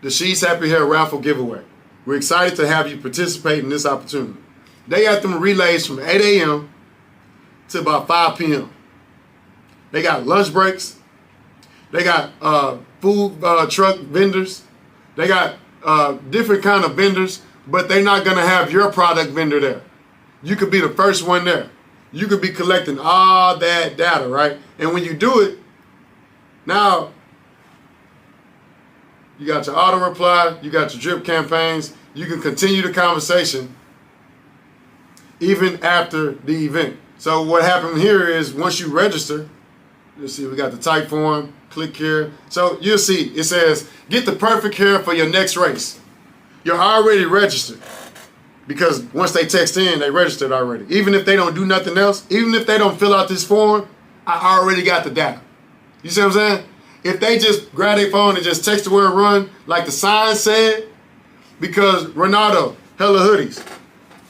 the She's Happy Hair raffle giveaway. We're excited to have you participate in this opportunity. They got them relays from 8 a.m. to about 5 p.m. They got lunch breaks. They got food truck vendors. They got different kind of vendors, but they're not going to have your product vendor there. You could be the first one there. You could be collecting all that data, right? And when you do it, now you got your auto reply, you got your drip campaigns, you can continue the conversation even after the event. So what happened here is once you register, you'll see we got the type form, click here. So you'll see it says, get the perfect hair for your next race. You're already registered because once they text in, they registered already. Even if they don't do nothing else, even if they don't fill out this form, I already got the data. You see what I'm saying? If they just grab their phone and just text the word run, like the sign said, because Ronaldo, hella hoodies.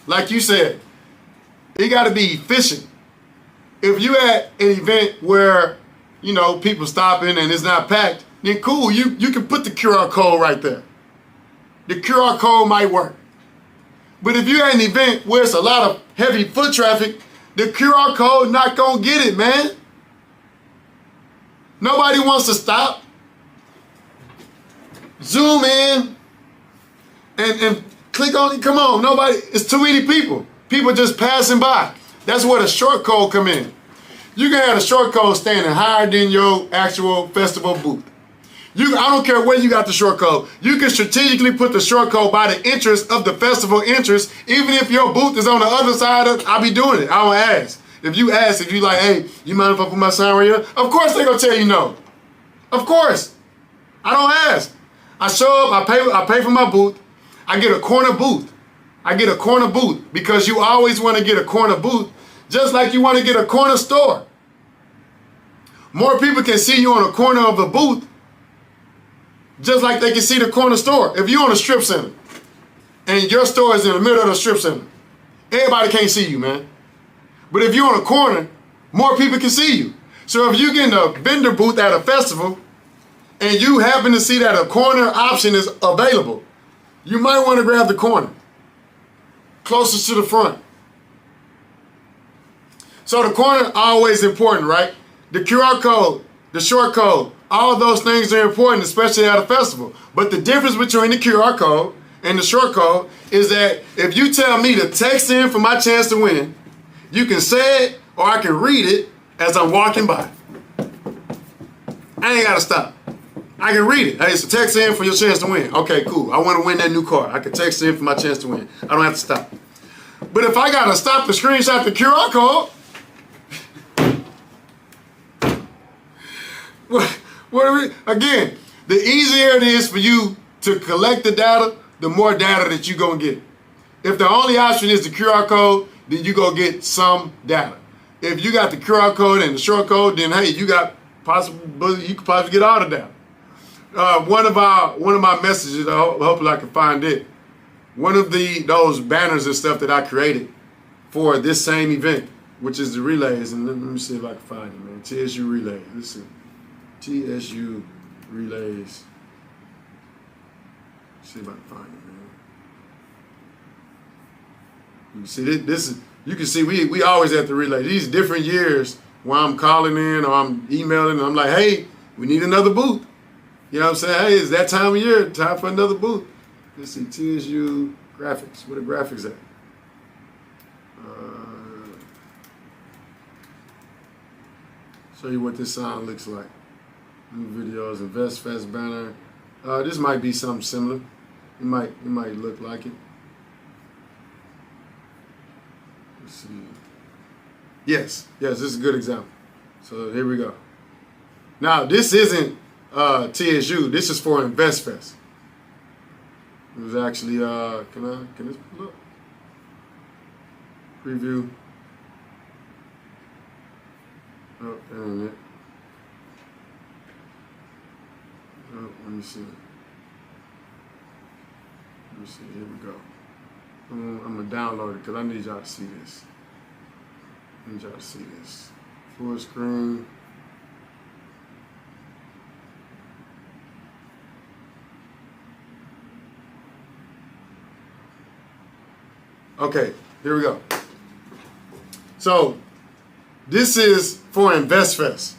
Like you said, you got to be efficient. If you at an event where, you know, people stopping and it's not packed, then cool, you can put the QR code right there. The QR code might work. But if you're at an event where it's a lot of heavy foot traffic, the QR code not gonna get it, man. Nobody wants to stop, zoom in, and click on it. Come on, nobody, it's too many people. People just passing by. That's where the short code come in. You can have a short code standing higher than your actual festival booth. I don't care where you got the short code. You can strategically put the short code by the entrance of the festival entrance, even if your booth is on the other side of, I'll be doing it. I don't ask. If you like, hey, you mind if I put my sign right here? Of course they're gonna tell you no. Of course. I don't ask. I show up, I pay for my booth, I get a corner booth. I get a corner booth because you always want to get a corner booth, just like you want to get a corner store. More people can see you on a corner of a booth, just like they can see the corner store. If you're on a strip center and your store is in the middle of the strip center, everybody can't see you, man. But if you're on a corner, more people can see you. So if you get in a vendor booth at a festival and you happen to see that a corner option is available, you might want to grab the corner closest to the front. So the corner always important, right? The QR code, the short code, all those things are important, especially at a festival. But the difference between the QR code and the short code is that if you tell me to text in for my chance to win, you can say it or I can read it as I'm walking by. I ain't gotta stop. I can read it. Hey, so text in for your chance to win. Okay, cool. I want to win that new car. I can text in for my chance to win. I don't have to stop. But if I gotta stop to screenshot the QR code, again, the easier it is for you to collect the data, the more data that you're gonna get. If the only option is the QR code, then you go get some data. If you got the QR code and the short code, then hey, you could possibly get all the data. One of my messages, hopefully I can find it. One of those banners and stuff that I created for this same event, which is the relays, and let me see if I can find it, man. TSU relays. Let's see. TSU relays. Let's see if I can find it, man. You can see this is. You can see we always at the relay. These different years where I'm calling in or I'm emailing and I'm like, hey, we need another booth. You know what I'm saying? Hey, it's that time of year, time for another booth. Let's see, TSU graphics. Where the graphics at? Show you what this sign looks like. New videos, Invest Fest banner. This might be something similar. It might look like it. Let's see. Yes, this is a good example. So here we go. Now this isn't TSU. This is for Invest Fest. It was actually can this pull up? Preview. Oh, that ain't it. Oh, let me see. Here we go. I'm gonna download it because I need y'all to see this. Full screen. Okay, here we go. So this is for Invest Fest.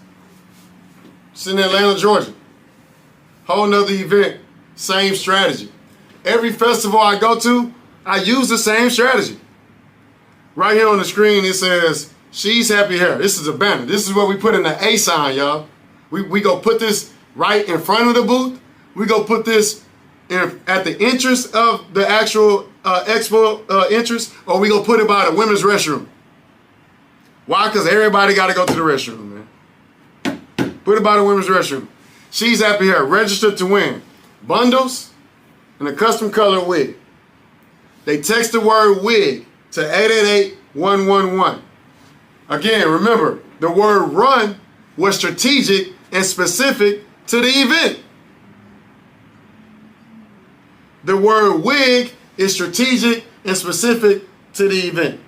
It's in Atlanta, Georgia. Whole nother event, same strategy. Every festival I go to, I use the same strategy. Right here on the screen, it says, She's Happy Hair. This is a banner. This is what we put in the A sign, y'all. We go put this right in front of the booth. We go put this at the entrance of the actual expo entrance, or we gonna put it by the women's restroom? Why? Because everybody got to go to the restroom, man. Put it by the women's restroom. She's Happy Hair, registered to win bundles and a custom color wig. They text the word wig to 888-111. Again, remember, the word run was strategic and specific to the event. The word wig is strategic and specific to the event.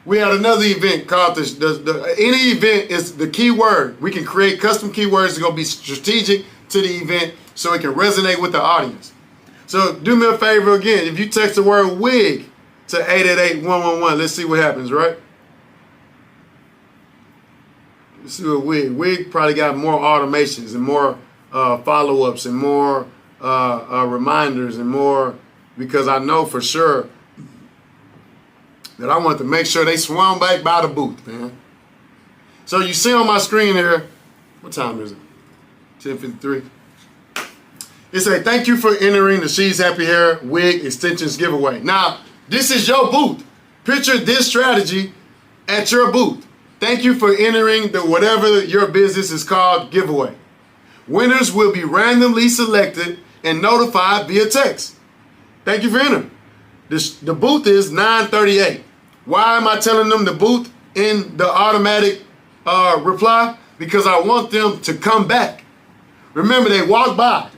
We had another event called any event is the key word. We can create custom keywords to go be strategic to the event so it can resonate with the audience. So do me a favor again. If you text the word wig to 888-111, let's see what happens, right? Let's see what wig probably got more automations and more follow-ups and more reminders and more, because I know for sure that I want to make sure they swung back by the booth, man. So you see on my screen here, what time is it? 10:53. It says, thank you for entering the She's Happy Hair Wig Extensions giveaway. Now, this is your booth. Picture this strategy at your booth. Thank you for entering the whatever your business is called giveaway. Winners will be randomly selected and notified via text. Thank you for entering. The booth is 938. Why am I telling them the booth in the automatic reply? Because I want them to come back. Remember, they walk by.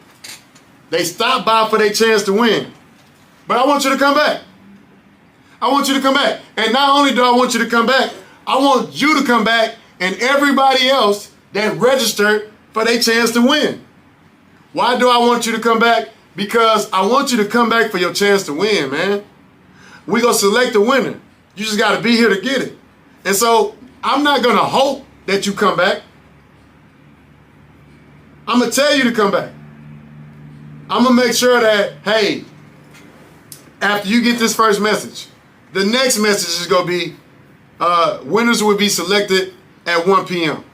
They stop by for their chance to win. But I want you to come back. I want you to come back. And not only do I want you to come back, I want you to come back and everybody else that registered for their chance to win. Why do I want you to come back? Because I want you to come back for your chance to win, man. We're going to select a winner. You just got to be here to get it. And so I'm not going to hope that you come back. I'm going to tell you to come back. I'm going to make sure that, hey, after you get this first message, the next message is going to be winners will be selected at 1 p.m.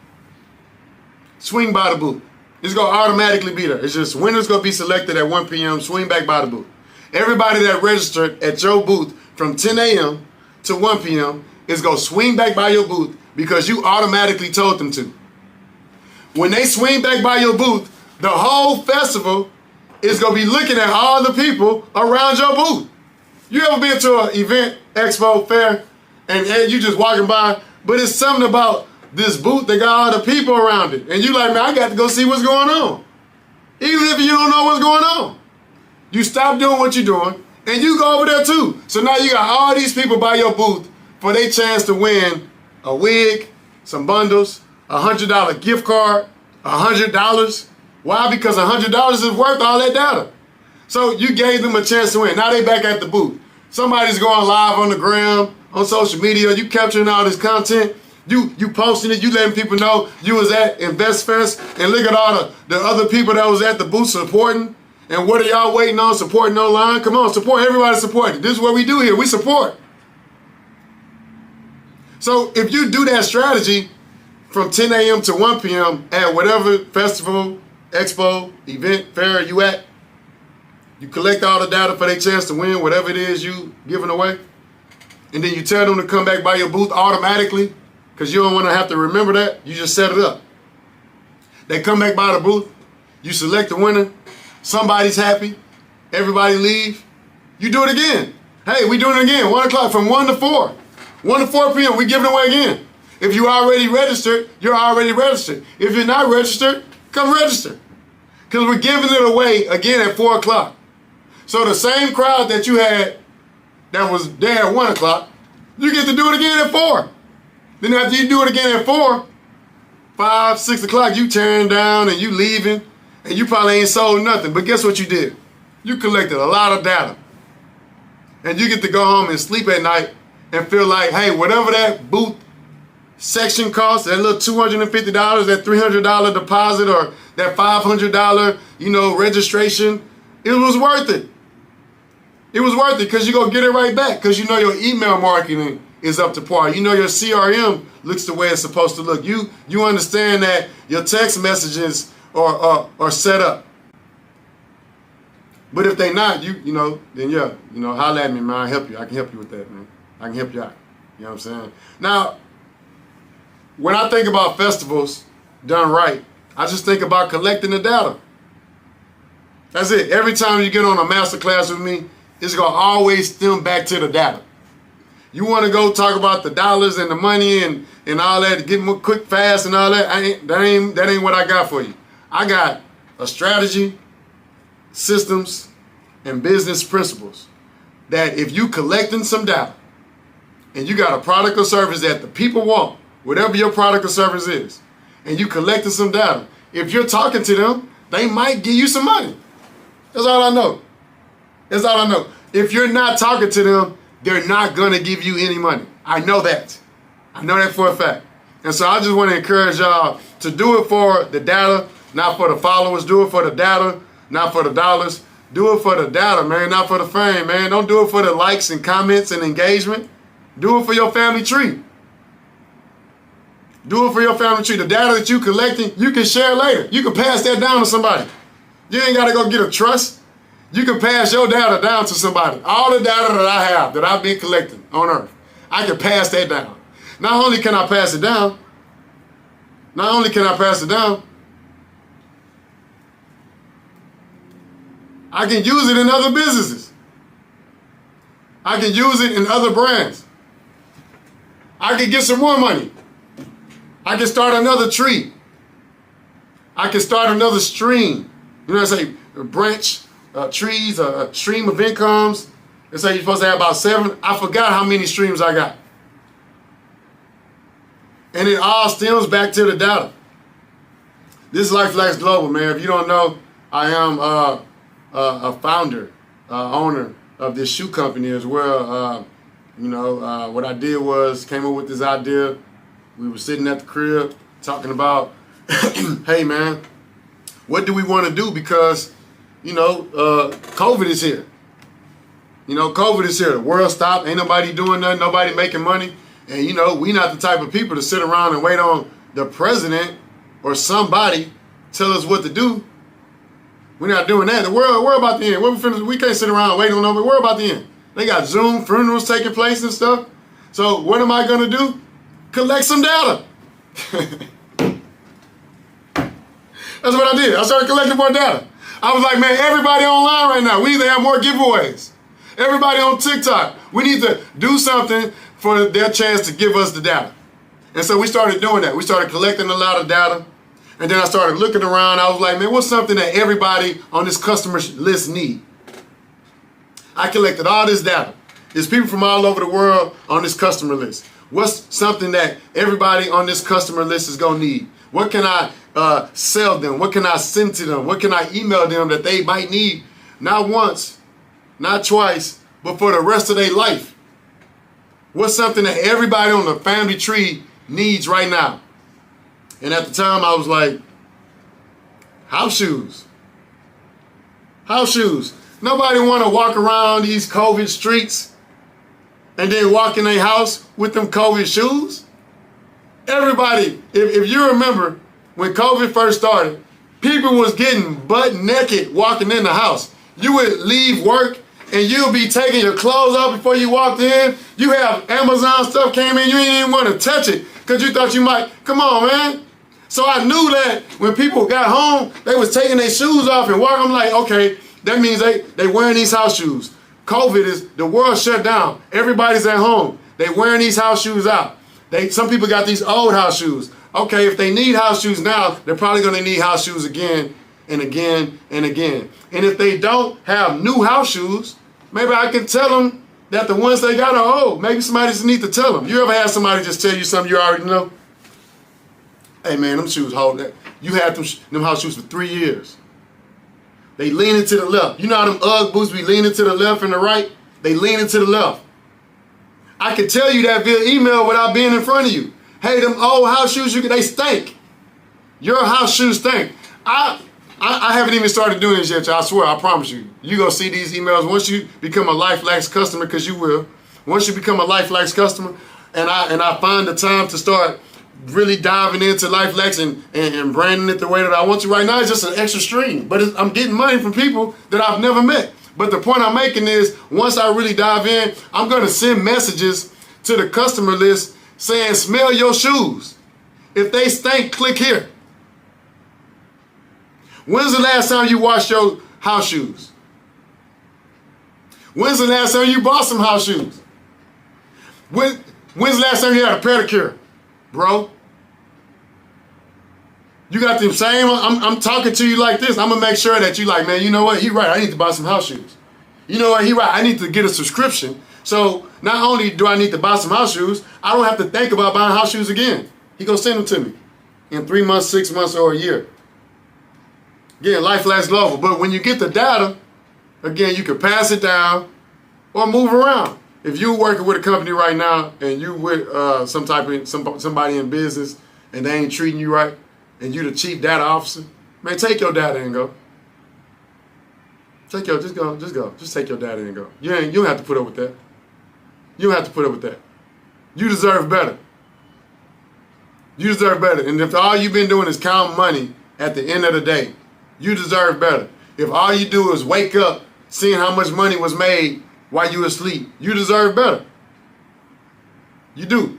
Swing by the booth. It's going to automatically be there. It's just winners going to be selected at 1 p.m. Swing back by the booth. Everybody that registered at your booth from 10 a.m. to 1 p.m. is going to swing back by your booth because you automatically told them to. When they swing back by your booth, the whole festival is going to be looking at all the people around your booth. You ever been to an event, expo, fair, and you just walking by, but it's something about this booth that got all the people around it. And you like, man, I got to go see what's going on. Even if you don't know what's going on. You stop doing what you're doing, and you go over there too. So now you got all these people by your booth for their chance to win a wig, some bundles, $100 gift card, $100. Why? Because $100 is worth all that data. So you gave them a chance to win. Now they back at the booth. Somebody's going live on the gram, on social media. You capturing all this content. You posting it. You letting people know you was at InvestFest. And look at all the other people that was at the booth supporting. And what are y'all waiting on? Supporting online? Come on, support. Everybody support. This is what we do here. We support. So if you do that strategy from 10 a.m. to 1 p.m. at whatever festival, expo, event, fair you at, you collect all the data for their chance to win, whatever it is you giving away, and then you tell them to come back by your booth automatically because you don't want to have to remember that. You just set it up. They come back by the booth. You select the winner. Somebody's happy. Everybody leave. You do it again. Hey, we doing it again. 1 o'clock from 1 to 4. 1 to 4 p.m. We giving away again. If you already registered, you're already registered. If you're not registered, come register. Because we're giving it away again at 4 o'clock. So the same crowd that you had that was there at 1 o'clock, you get to do it again at 4. Then after you do it again at 4, 5, 6 o'clock, you tearing down and you leaving, and you probably ain't sold nothing. But guess what you did? You collected a lot of data. And you get to go home and sleep at night and feel like, hey, whatever that booth section costs, that little $250, that $300 deposit, or that $500, registration, it was worth it. It was worth it because you're going to get it right back because your email marketing is up to par. Your CRM looks the way it's supposed to look. You understand that your text messages are set up. But if they not, you know, then yeah, you know, holler at me, man. I help you. I can help you with that, man. I can help you out. You know what I'm saying? Now, when I think about festivals done right, I just think about collecting the data. That's it. Every time you get on a masterclass with me, it's gonna always stem back to the data. You want to go talk about the dollars and the money and all that, get more quick, fast, and all that. That ain't what I got for you. I got a strategy, systems, and business principles that if you collecting some data and you got a product or service that the people want, whatever your product or service is, and you collecting some data, if you're talking to them, they might give you some money. That's all I know. That's all I know. If you're not talking to them, they're not going to give you any money. I know that. I know that for a fact. And so I just want to encourage y'all to do it for the data, not for the followers. Do it for the data, not for the dollars. Do it for the data, man, not for the fame, man. Don't do it for the likes and comments and engagement. Do it for your family tree. Do it for your family tree. The data that you collecting, you can share later. You can pass that down to somebody. You ain't got to go get a trust. You can pass your data down to somebody. All the data that I have, that I've been collecting on Earth, I can pass that down. Not only can I pass it down, I can use it in other businesses. I can use it in other brands. I can get some more money. I can start another tree. I can start another stream. You know what I say? A branch, trees, a stream of incomes. They say you're supposed to have about 7. I forgot how many streams I got. And it all stems back to the data. This is Life Flex Global, man. If you don't know, I am a founder, owner of this shoe company as well. What I did was came up with this idea. We were sitting at the crib talking about, hey, man, what do we want to do? Because, COVID is here. COVID is here. The world stopped. Ain't nobody doing nothing. Nobody making money. And, we not the type of people to sit around and wait on the president or somebody tell us what to do. We're not doing that. The world about the end. We can't sit around waiting on nobody. We're about the end. They got Zoom funerals taking place and stuff. So what am I going to do? Collect some data. That's what I did. I started collecting more data. I was like, man, everybody online right now, we need to have more giveaways. Everybody on TikTok, we need to do something for their chance to give us the data. And so we started doing that. We started collecting a lot of data. And then I started looking around. I was like, man, what's something that everybody on this customer list need? I collected all this data. There's people from all over the world on this customer list. What's something that everybody on this customer list is going to need? What can I sell them? What can I send to them? What can I email them that they might need? Not once, not twice, but for the rest of their life. What's something that everybody on the family tree needs right now? And at the time I was like, house shoes. House shoes. Nobody want to walk around these COVID streets and then walk in their house with them COVID shoes. Everybody, if you remember when COVID first started, people was getting butt naked walking in the house. You would leave work and you'll be taking your clothes off before you walked in. You have Amazon stuff came in, you didn't even want to touch it because you thought you might. Come on, man. So I knew that when people got home, they was taking their shoes off and walking. I'm like, okay, that means they wearing these house shoes. COVID is, the world shut down. Everybody's at home. They wearing these house shoes out. Some people got these old house shoes. Okay, if they need house shoes now, they're probably going to need house shoes again and again and again. And if they don't have new house shoes, maybe I can tell them that the ones they got are old. Maybe somebody just need to tell them. You ever had somebody just tell you something you already know? Hey man, them shoes hold that. You had them house shoes for 3 years. They leaning to the left. You know how them Ugg boots be leaning to the left and the right? They leaning to the left. I can tell you that via email without being in front of you. Hey, them old house shoes, they stink. Your house shoes stink. I haven't even started doing this yet, y'all. I swear, I promise you. You gonna see these emails once you become a LifeLax customer, because you will. Once you become a LifeLax customer, and I find the time to start really diving into Life Lex and branding it the way that I want to right now. It's just an extra stream. But I'm getting money from people that I've never met. But the point I'm making is, once I really dive in, I'm going to send messages to the customer list saying, smell your shoes. If they stink, click here. When's the last time you washed your house shoes? When's the last time you bought some house shoes? When's the last time you had a pedicure, bro? You got them same, I'm talking to you like this. I'm going to make sure that you like, man, you know what? He right. I need to buy some house shoes. You know what? He right. I need to get a subscription. So not only do I need to buy some house shoes, I don't have to think about buying house shoes again. He gonna send them to me in 3 months, 6 months, or a year. Again, life lasts global. But when you get the data, again, you can pass it down or move around. If you're working with a company right now and you with somebody in business and they ain't treating you right, and you the chief data officer, man, take your data and go. Just take your data and go. You don't have to put up with that. You don't have to put up with that. You deserve better. You deserve better. And if all you've been doing is count money at the end of the day, you deserve better. If all you do is wake up seeing how much money was made while you were asleep, you deserve better. You do.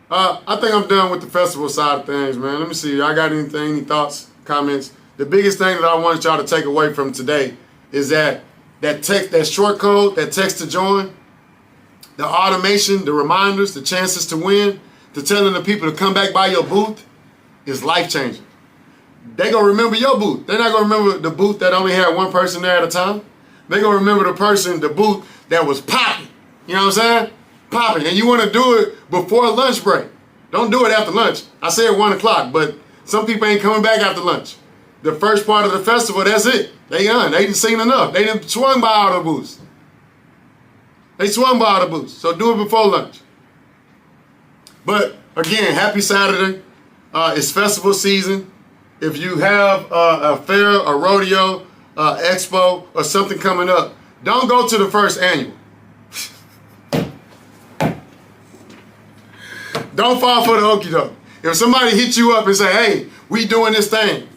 I think I'm done with the festival side of things, man. Let me see. Y'all got anything, any thoughts, comments? The biggest thing that I wanted y'all to take away from today is that short code, that text to join, the automation, the reminders, the chances to win, to telling the people to come back by your booth is life-changing. They gonna remember your booth. They're not gonna remember the booth that only had one person there at a time. They gonna remember the booth that was popping. You know what I'm saying? Popping. And you wanna do it before lunch break. Don't do it after lunch. I said 1 o'clock, but some people ain't coming back after lunch. The first part of the festival, that's it. They done. They done seen enough. They done swung by all the booths. They swung by all the booths. So do it before lunch. But again, happy Saturday. It's festival season. If you have a fair, a rodeo, expo, or something coming up, don't go to the first annual. Don't fall for the okie doke. If somebody hits you up and say, hey, we doing this thing,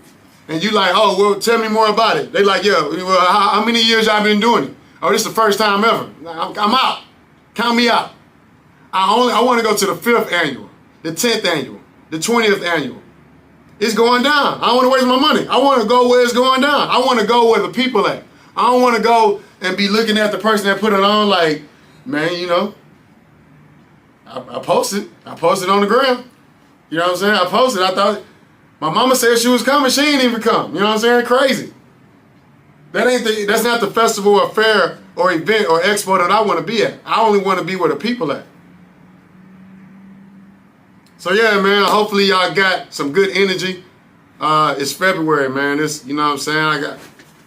and you like, oh, well, tell me more about it. They like, yeah, well, how many years y'all been doing it? Oh, this is the first time ever. I'm out. Count me out. I want to go to the 5th annual, the 10th annual, the 20th annual. It's going down. I don't want to waste my money. I want to go where it's going down. I want to go where the people at. I don't want to go and be looking at the person that put it on like, man, you know, I posted. I posted on the gram. You know what I'm saying? I posted. I thought, my mama said she was coming. She ain't even come. You know what I'm saying? Crazy. That's not the festival or fair or event or expo that I want to be at. I only want to be where the people at. So yeah, man, hopefully y'all got some good energy. It's February, man. You know what I'm saying?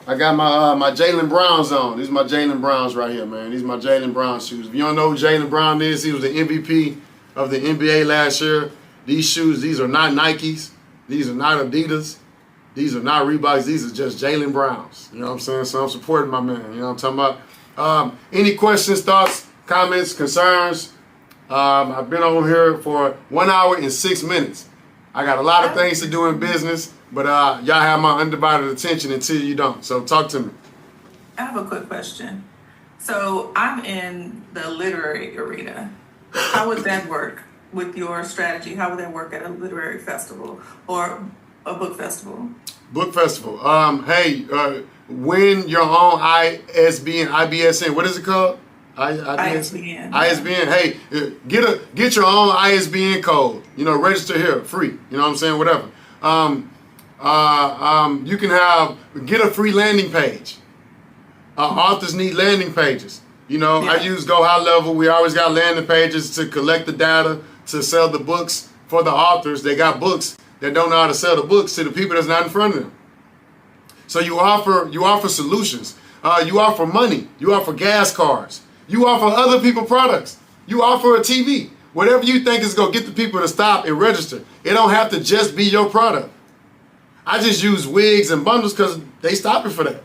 I got my Jaylen Browns on. These are my Jaylen Browns right here, man. These are my Jaylen Brown shoes. If you don't know who Jaylen Brown is, he was the MVP of the NBA last year. These shoes, these are not Nikes. These are not Adidas. These are not Reeboks. These are just Jaylen Browns. You know what I'm saying? So I'm supporting my man. You know what I'm talking about? Any questions, thoughts, comments, concerns? I've been over here for 1 hour and 6 minutes. I got a lot of things to do in business, but y'all have my undivided attention until you don't. So talk to me. I have a quick question. So I'm in the literary arena. How would that work with your strategy? How would that work at a literary festival or a book festival? Book festival. Hey, win your own ISBN. What is it called? ISBN. ISBN. Hey, get your own ISBN code. You know, register here, free. You know what I'm saying? Whatever. You can get a free landing page. Authors need landing pages. You know, yeah. I use Go High Level. We always got landing pages to collect the data, to sell the books for the authors. They got books that don't know how to sell the books to the people that's not in front of them. So you offer solutions. You offer money. You offer gas cards. You offer other people products. You offer a TV. Whatever you think is going to get the people to stop and register. It don't have to just be your product. I just use wigs and bundles because they stopping for that.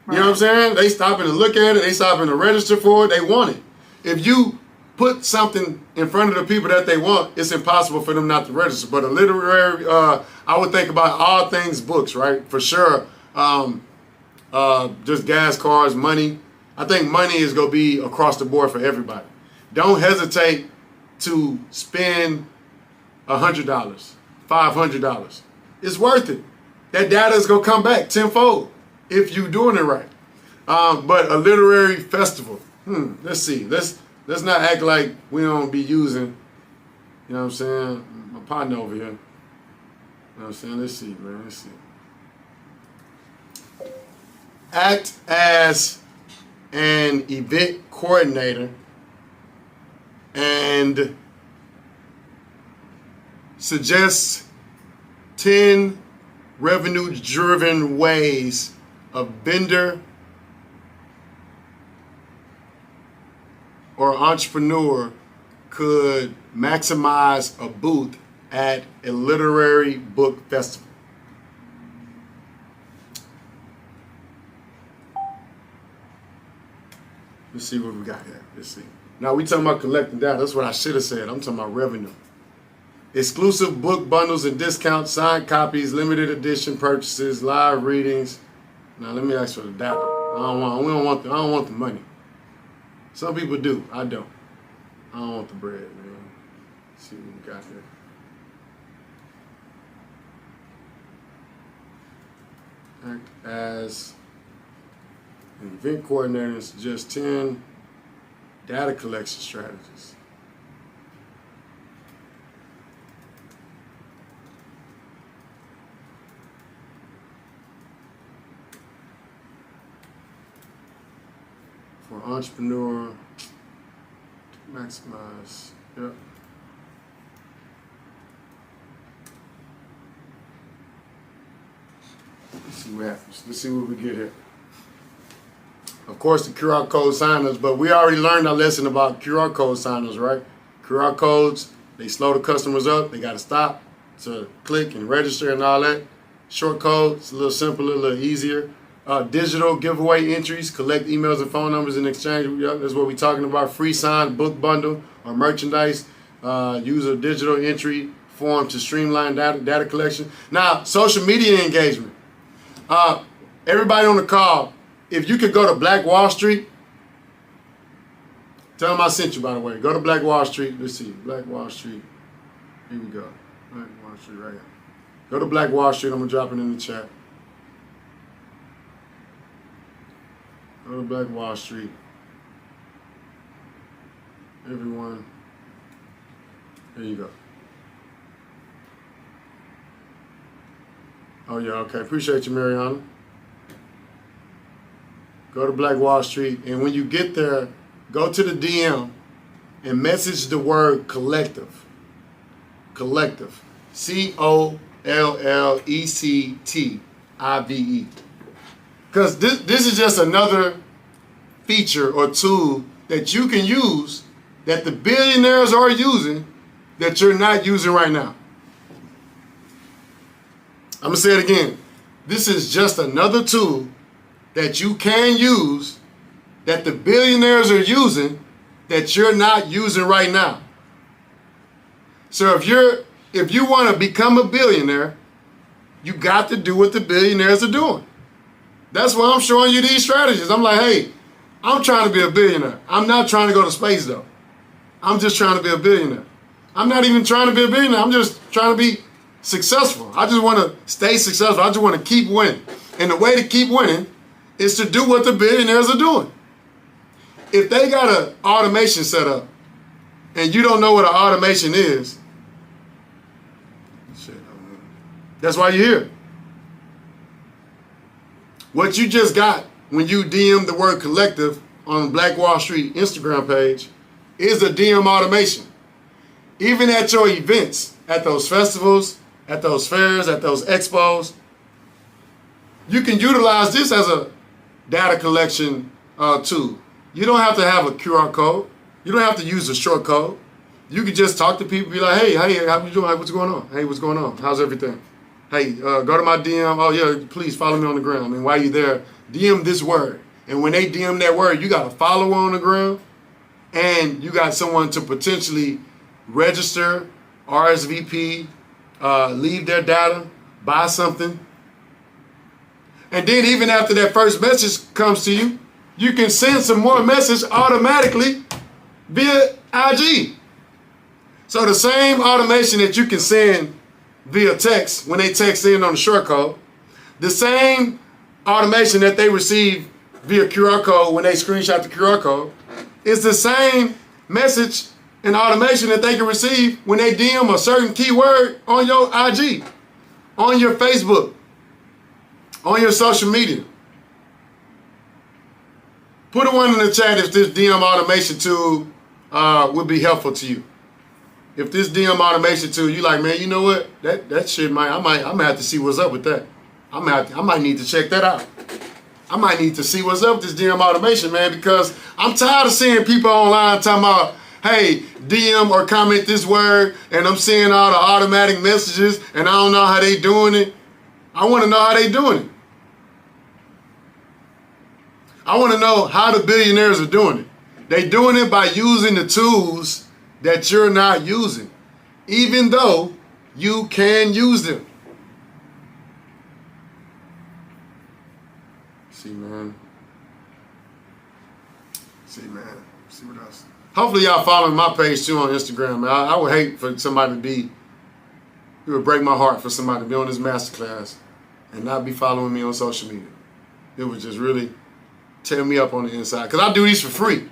You know what I'm saying? They stopping to look at it. They stopping to register for it. They want it. If you put something in front of the people that they want, it's impossible for them not to register. But a literary, I would think about all things books, right? For sure. Just gas, cars, money. I think money is going to be across the board for everybody. Don't hesitate to spend $100, $500. It's worth it. That data is going to come back tenfold if you're doing it right. But a literary festival. Let's see. Let's not act like we don't be using, you know what I'm saying, my partner over here. You know what I'm saying? Let's see, man. Let's see. Act as an event coordinator and suggest 10 revenue-driven ways a vendor or entrepreneur could maximize a booth at a literary book festival. Let's see what we got here. Let's see. Now we talking about collecting data. That's what I should have said. I'm talking about revenue. Exclusive book bundles and discounts, signed copies, limited edition purchases, live readings. Now let me ask for the data. I don't want the money. Some people do. I don't. I don't want the bread, man. Let's see what we got here. Act as an event coordinator and suggest 10 data collection strategies. For entrepreneur to maximize. Yep. Let's see what happens. Let's see what we get here. Of course, the QR code signers, but we already learned our lesson about QR code signers, right? QR codes, they slow the customers up. They got to stop to click and register and all that. Short code, it's a little simpler, a little easier. Digital giveaway entries, collect emails and phone numbers in exchange. Yep, that's what we're talking about. Free signed book bundle or merchandise. Use a digital entry form to streamline data collection. Now, social media engagement. Everybody on the call, if you could go to Black Wall Street, tell them I sent you, by the way. Go to Black Wall Street. Let's see. Black Wall Street. Here we go. Black Wall Street right here. Go to Black Wall Street. I'm going to drop it in the chat. Go to Black Wall Street. Everyone. There you go. Oh, yeah, okay. Appreciate you, Mariana. Go to Black Wall Street, and when you get there, go to the DM and message the word collective. Collective. COLLECTIVE. Because this is just another feature or tool that you can use that the billionaires are using that you're not using right now. I'm going to say it again. This is just another tool that you can use that the billionaires are using that you're not using right now. So if you want to become a billionaire, you got to do what the billionaires are doing. That's why I'm showing you these strategies. I'm like, hey, I'm trying to be a billionaire. I'm not trying to go to space though. I'm just trying to be a billionaire. I'm not even trying to be a billionaire. I'm just trying to be successful. I just want to stay successful. I just want to keep winning. And the way to keep winning is to do what the billionaires are doing. If they got an automation set up and you don't know what an automation is, that's why you're here. What you just got when you DM the word collective on Black Wall Street Instagram page is a DM automation. Even at your events, at those festivals, at those fairs, at those expos, you can utilize this as a data collection tool. You don't have to have a QR code. You don't have to use a short code. You can just talk to people, be like, hey, how you doing? Hey, what's going on? Hey, what's going on? How's everything? Hey, go to my DM. Oh, yeah, please follow me on the ground. I mean, while you're there, DM this word. And when they DM that word, you got a follower on the ground. and you got someone to potentially register, RSVP, leave their data, buy something. And then even after that first message comes to you, you can send some more message automatically via IG. So the same automation that you can send via text when they text in on the short code, the same automation that they receive via QR code when they screenshot the QR code, is the same message and automation that they can receive when they DM a certain keyword on your IG, on your Facebook, on your social media. Put a one in the chat if this DM automation tool would be helpful to you. If this DM automation tool, you like, man, you know what? That shit I'm gonna have to see what's up with that. I might need to check that out. I might need to see what's up with this DM automation, man, because I'm tired of seeing people online talking about, hey, DM or comment this word, and I'm seeing all the automatic messages, and I don't know how they doing it. I want to know how they doing it. I want to know how the billionaires are doing it. They doing it by using the tools that you're not using, even though you can use them. See, man. See what else. Hopefully y'all following my page too on Instagram, man. I would hate for somebody to be, it would break my heart for somebody to be on this masterclass and not be following me on social media. It would just really tear me up on the inside. Because I do these for free. You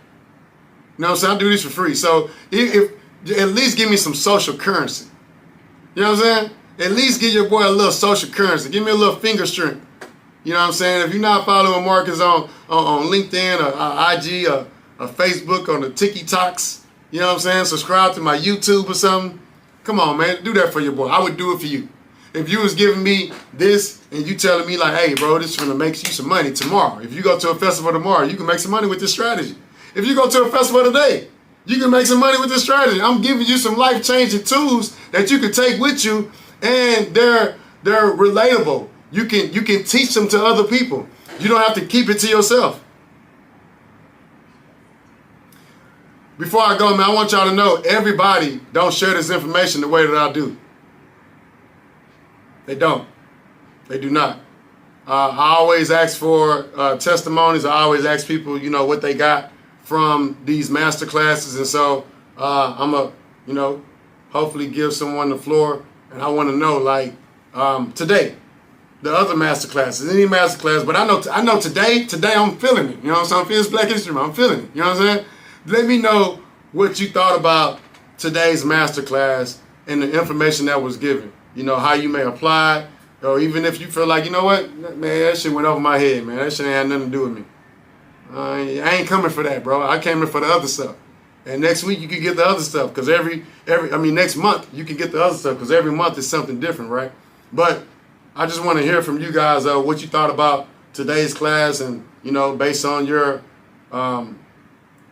know what I'm saying? I do these for free. So if at least give me some social currency. You know what I'm saying? At least give your boy a little social currency. Give me a little finger strength. You know what I'm saying? If you're not following Marcus on LinkedIn or IG or Facebook on the TikToks, you know what I'm saying? Subscribe to my YouTube or something. Come on, man. Do that for your boy. I would do it for you. If you was giving me this and you telling me like, hey, bro, this is going to make you some money tomorrow. If you go to a festival tomorrow, you can make some money with this strategy. If you go to a festival today, you can make some money with this strategy. I'm giving you some life-changing tools that you can take with you, and they're relatable. You can teach them to other people. You don't have to keep it to yourself. Before I go, man, I want y'all to know everybody don't share this information the way that I do. They don't. They do not. I always ask for testimonies. I always ask people, you know, what they got from these master classes. And so I'm a, you know, hopefully give someone the floor. And I want to know, like, today, the other master classes, any master class, but I know today I'm feeling it. You know what I'm saying? I'm feeling Black History Month. I'm feeling it. You know what I'm saying? Let me know what you thought about today's master class and the information that was given. You know, how you may apply it, or even if you feel like, you know what, man, that shit went over my head, man. That shit ain't had nothing to do with me. I ain't coming for that, bro. I came in for the other stuff. And next week you can get the other stuff, because next month you can get the other stuff, because every month is something different, right? But I just want to hear from you guys what you thought about today's class, and, you know, based on your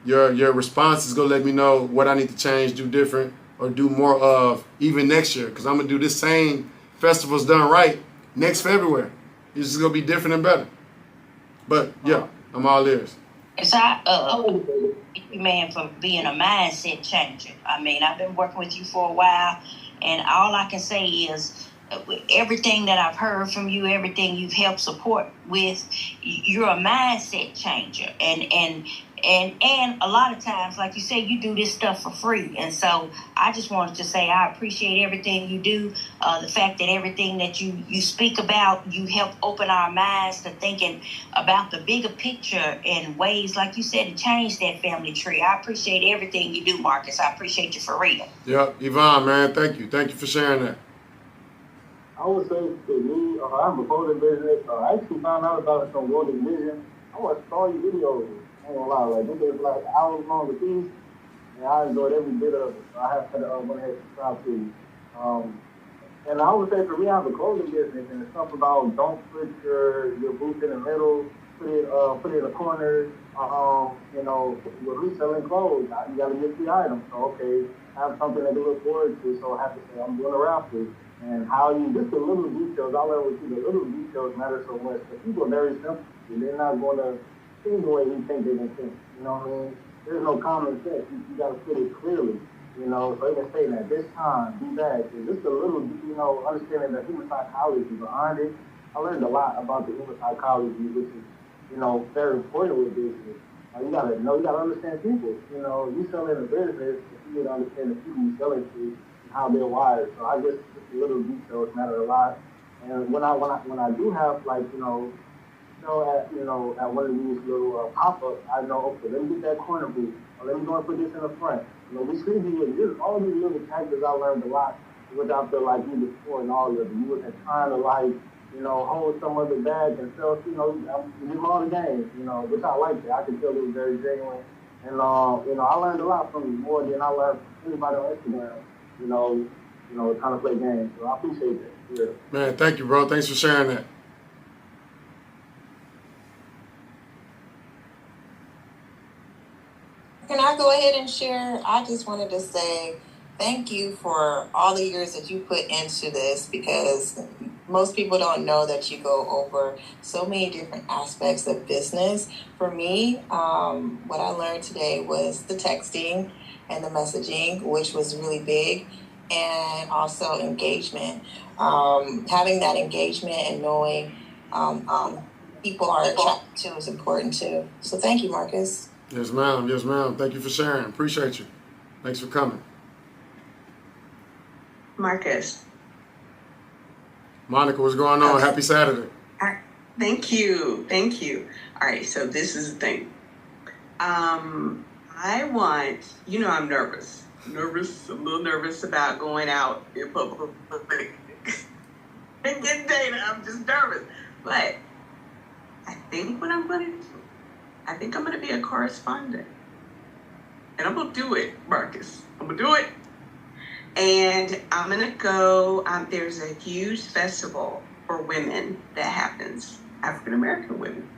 responses, go let me know what I need to change, do different, or do more of even next year, because I'm going to do this same Festivals Done Right next February. It's just going to be different and better. But, yeah, I'm all ears. It's man for being a mindset changer. I mean, I've been working with you for a while, and all I can say is everything that I've heard from you, everything you've helped support with, you're a mindset changer. And a lot of times, like you say, you do this stuff for free. And so I just wanted to say I appreciate everything you do. The fact that everything that you speak about, you help open our minds to thinking about the bigger picture in ways, like you said, to change that family tree. I appreciate everything you do, Marcus. I appreciate you for real. Yeah, Yvonne, man, thank you. Thank you for sharing that. I would say to me, I'm a clothing business. I actually found out about it from Golden Vision. I watched all your videos. I ain't gonna lie, like this is like hours long with these, and I enjoyed every bit of it. So I have to went ahead and subscribe to you. And I would say for me, I have a clothing business, and it's something about don't put your boots in the middle, put it in the corner. You know, with reselling clothes, you gotta get the items. So okay, have something that you look forward to. So I have to say I'm doing a raffle. And how you, just the little details, I'll let you, the little details matter so much. But people are very simple. They're not going to think the way you think they're going to think. You know what I mean? there's no common sense. You got to put it clearly. You know, so even saying at this time, do that. And just a little, understanding the human psychology behind it. I learned a lot about the human psychology, which is, very important with business. You gotta know, you gotta understand people. You sell in a business, you need to understand the people you selling to and how they're wired. So I guess just a little details matter a lot. And when I do have at one of these little pop-ups, I know, okay, let me get that corner booth, or let me go and put this in the front. We see these, all these little tactics I learned a lot, which I feel like you before and all of it. You wasn't trying to hold some other bag and sell, give all the games, which I like that. I can tell it was very genuine. And, I learned a lot from you, more than I learned from anybody on Instagram, trying to play games. So I appreciate that. Yeah. Man, thank you, bro. Thanks for sharing that. Can I go ahead and share? I just wanted to say thank you for all the years that you put into this, because most people don't know that you go over so many different aspects of business. For me, what I learned today was the texting and the messaging, which was really big, and also engagement. Having that engagement and knowing people are attracted to is important too. So thank you, Marcus. Yes, ma'am. Yes, ma'am. Thank you for sharing. Appreciate you. Thanks for coming. Marcus. Monica, what's going on? Happy Saturday. Thank you. Thank you. All right, so this is the thing. I want, I'm nervous. I'm a little nervous about going out in public and getting data. I'm just nervous. But I think what I'm going to do, I think I'm going to be a correspondent. And I'm going to do it, Marcus. I'm going to do it. And I'm going to go, there's a huge festival for women that happens, African-American women.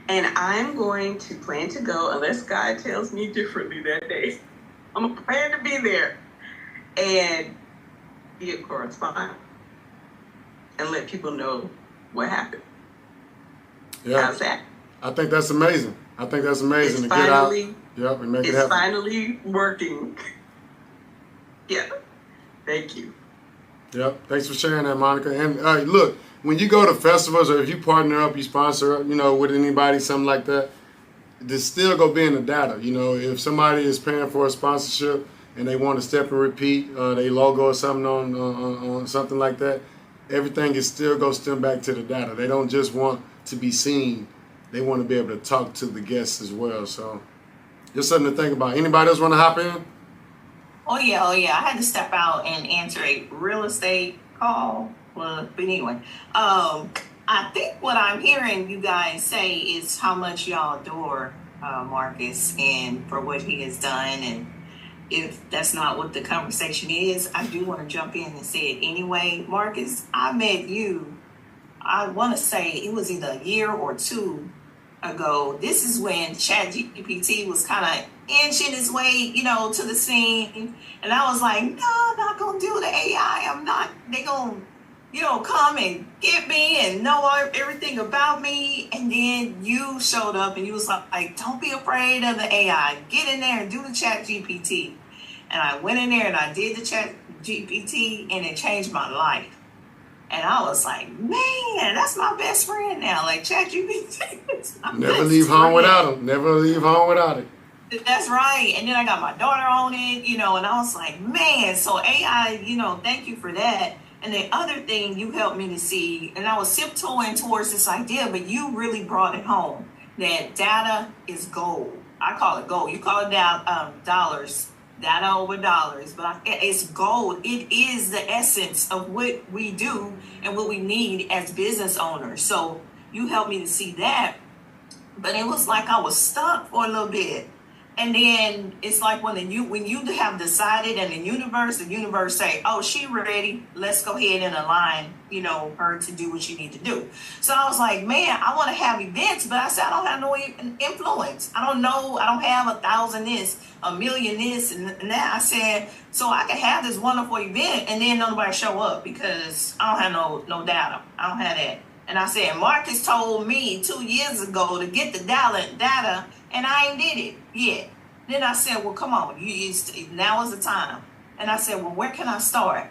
And I'm going to plan to go, unless God tells me differently that day. I'm going to plan to be there and be a correspondent and let people know what happened. Yeah. How's that? I think that's amazing. It's to finally, get out. Yep, and make it it's happen. finally working. Yeah. Thank you. Yep. Thanks for sharing that, Monica. And look, when you go to festivals or if you partner up, you sponsor up, with anybody, something like that, there's still going to be in the data. If somebody is paying for a sponsorship and they want to step and repeat their logo or something on something like that, everything is still goes back to the data. They don't just want to be seen. They want to be able to talk to the guests as well. So just something to think about. Anybody else want to hop in? Oh yeah. I had to step out and answer a real estate call. Well, but anyway, I think what I'm hearing you guys say is how much y'all adore Marcus and for what he has done. And if that's not what the conversation is, I do want to jump in and say it anyway. Marcus, I met you, I want to say it was either a year or two ago. This is when ChatGPT was kind of inching its way, to the scene. And I was like, no, I'm not going to do the AI. I'm not, they going to, come and get me and know everything about me. And then you showed up and you was like, don't be afraid of the AI. Get in there and do the ChatGPT. And I went in there and I did the ChatGPT and it changed my life. And I was like, man, that's my best friend now. Like ChatGPT. Never leave home without him. Never leave home without it. That's right. And then I got my daughter on it, and I was like, man, so AI, thank you for that. And the other thing you helped me to see, and I was tiptoeing towards this idea, but you really brought it home, that data is gold. I call it gold. You call it dollars. Data over dollars, but it's gold. It is the essence of what we do and what we need as business owners. So you helped me to see that, but it was like I was stuck for a little bit. And then it's like when you have decided, and the universe say, oh, she ready, let's go ahead and align, her to do what she need to do. So I was like, man, I want to have events, but I said, I don't have no influence. I don't know. I don't have 1,000 this, 1,000,000 this, and that. I said, so I can have this wonderful event and then nobody show up because I don't have no data. I don't have that. And I said, Marcus told me 2 years ago to get the data, and I ain't did it yet. Then I said, well, come on, now is the time. And I said, well, where can I start?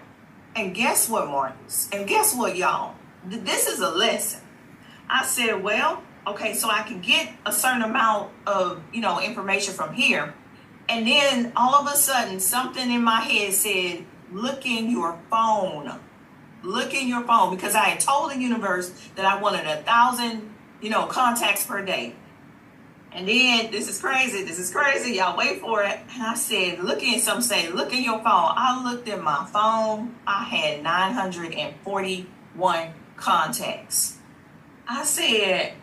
And guess what, Marcus? And guess what, y'all? This is a lesson. I said, well, okay, so I can get a certain amount of, information from here. And then all of a sudden, something in my head said, look in your phone. Look in your phone. Because I had told the universe that I wanted 1,000, contacts per day. And then, this is crazy, y'all wait for it. And I said, look in your phone. I looked at my phone. I had 941 contacts. I said,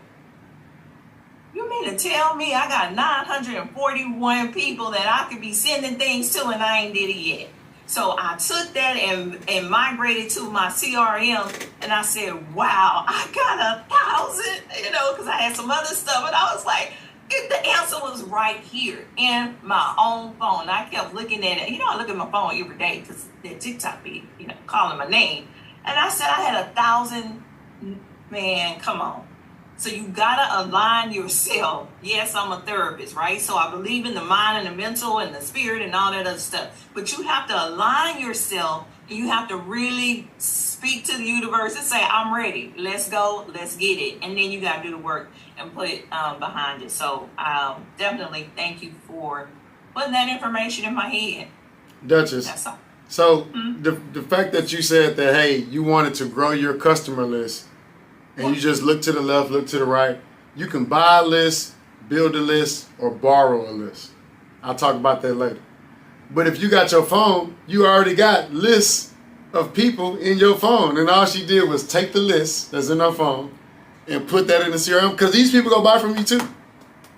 you mean to tell me I got 941 people that I could be sending things to and I ain't did it yet? So I took that and migrated to my CRM, and I said, wow, I got 1,000, because I had some other stuff. And I was like, the answer was right here in my own phone. I kept looking at it. I look at my phone every day because that TikTok be, calling my name. And I said, I had 1,000, man, come on. So you gotta align yourself. Yes, I'm a therapist, right? So I believe in the mind and the mental and the spirit and all that other stuff. But you have to align yourself, and you have to really speak to the universe and say, I'm ready. Let's go. Let's get it. And then you gotta do the work and put it behind it. So definitely thank you for putting that information in my head. Duchess. That's all. So the fact that you said that, hey, you wanted to grow your customer list, and you just look to the left, look to the right, you can buy a list, build a list, or borrow a list. I'll talk about that later. But if you got your phone, you already got lists of people in your phone. And all she did was take the list that's in her phone and put that in the CRM, because these people go buy from you too.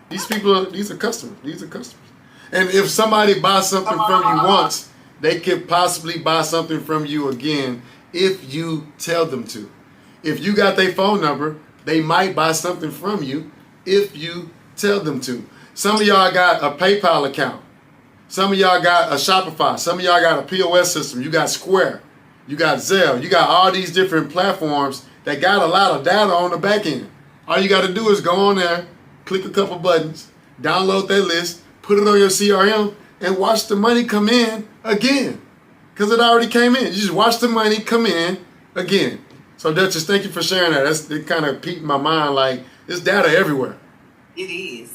These are customers. These are customers. And if somebody buys something from you once, they could possibly buy something from you again if you tell them to. If you got their phone number, they might buy something from you if you tell them to. Some of y'all got a PayPal account. Some of y'all got a Shopify. Some of y'all got a POS system. You got Square. You got Zelle. You got all these different platforms that got a lot of data on the back end. All you got to do is go on there, click a couple buttons, download that list, put it on your CRM, and watch the money come in again. Because it already came in. You just watch the money come in again. So Duchess, thank you for sharing that. It kind of piqued my mind, like, there's data everywhere. It is.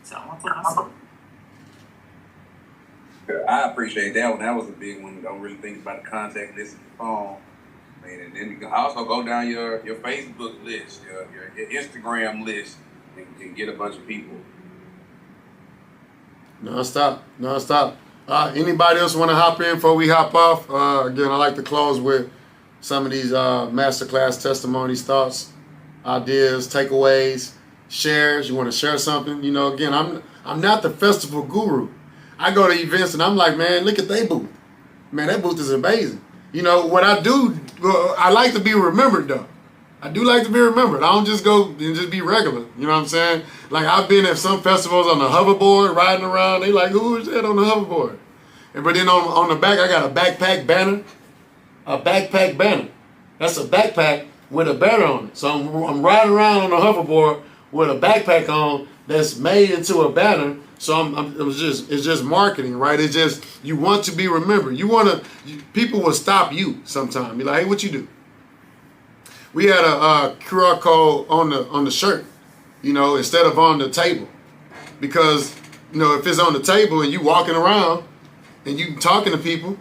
So I'm gonna put myself. I appreciate that one. That was a big one. Don't really think about the contact list in your phone. And then you can also go down your Facebook list, your Instagram list, and get a bunch of people. Non-stop. Anybody else want to hop in before we hop off? Again, I like to close with some of these masterclass testimonies, thoughts, ideas, takeaways, shares. You want to share something? Again, I'm not the festival guru. I go to events and I'm like, man, look at their booth. Man, that booth is amazing. What I do, I like to be remembered though. I do like to be remembered. I don't just go and just be regular. You know what I'm saying? Like, I've been at some festivals on the hoverboard, riding around. They like, who is that on the hoverboard? But then on the back, I got a backpack banner. A backpack banner. That's a backpack with a banner on it. So I'm riding around on a hoverboard with a backpack on that's made into a banner. So it's just marketing, right? It's just, you want to be remembered. People will stop you sometime. Be like, hey, what you do? We had a QR code on the shirt, instead of on the table, because if it's on the table and you walking around and you talking to people,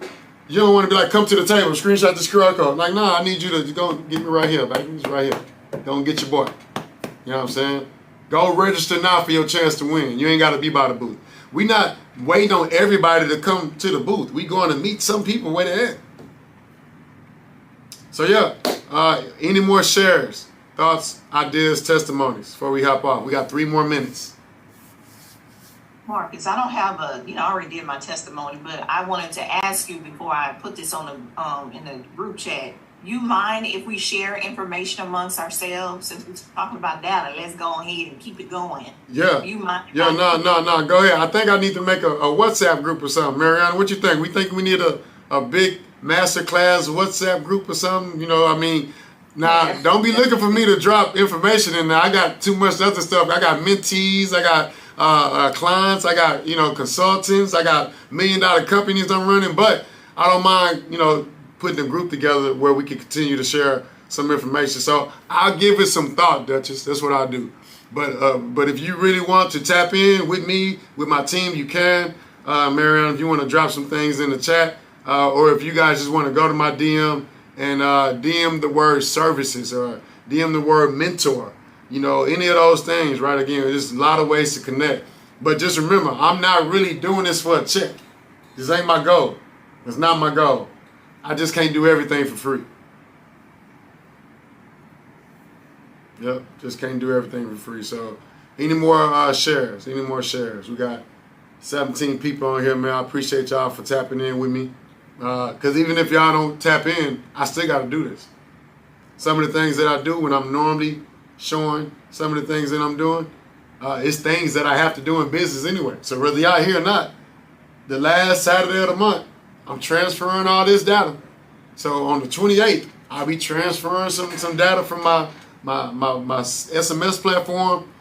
you don't want to be like, come to the table, screenshot this QR code. Like, nah, I need you to go get me right here, baby. It's right here. Go and get your boy. You know what I'm saying? Go register now for your chance to win. You ain't got to be by the booth. We not waiting on everybody to come to the booth. We going to meet some people where they're at. So yeah, any more shares, thoughts, ideas, testimonies before we hop off? We got 3 more minutes. Marcus, I don't have I already did my testimony, but I wanted to ask you before I put this on the in the group chat. You mind if we share information amongst ourselves? Since we're talking about data, let's go ahead and keep it going. Yeah. You mind? Yeah, no. Go ahead. I think I need to make a WhatsApp group or something. Mariana, what you think? We think we need a big masterclass WhatsApp group or something? Don't be looking for me to drop information in there. I got too much other stuff. I got mentees. I got clients. I got, consultants. I got $1 million companies I'm running. But I don't mind, putting a group together where we can continue to share some information. So I'll give it some thought, Duchess. That's what I'll do. But if you really want to tap in with me, with my team, you can. Marianne, if you want to drop some things in the chat, or if you guys just want to go to my DM and DM the word services or DM the word mentor, any of those things, right? Again, there's a lot of ways to connect. But just remember, I'm not really doing this for a check. This ain't my goal. It's not my goal. I just can't do everything for free. Yep, just can't do everything for free. So any more shares? We got 17 people on here, man. I appreciate y'all for tapping in with me. Because even if y'all don't tap in, I still got to do this. Some of the things that I do when I'm normally showing some of the things that I'm doing, it's things that I have to do in business anyway. So whether y'all here or not, the last Saturday of the month, I'm transferring all this data. So on the 28th, I'll be transferring some data from my SMS platform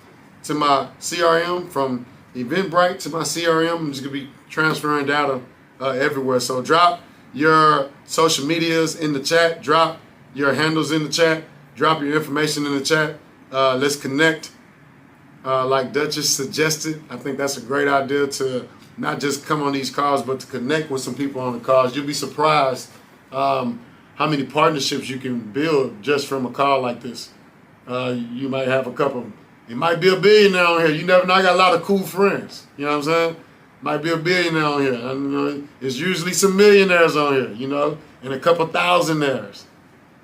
to my CRM, from Eventbrite to my CRM. I'm just going to be transferring data everywhere. So drop your social medias in the chat. Drop your handles in the chat. Drop your information in the chat. Let's connect. Like Duchess suggested, I think that's a great idea to not just come on these calls, but to connect with some people on the calls. You'll be surprised how many partnerships you can build just from a call like this. You might have a couple. It might be a billionaire on here. You never know. I got a lot of cool friends. You know what I'm saying? Might be a billionaire on here. And, it's usually some millionaires on here, and a couple thousandaires.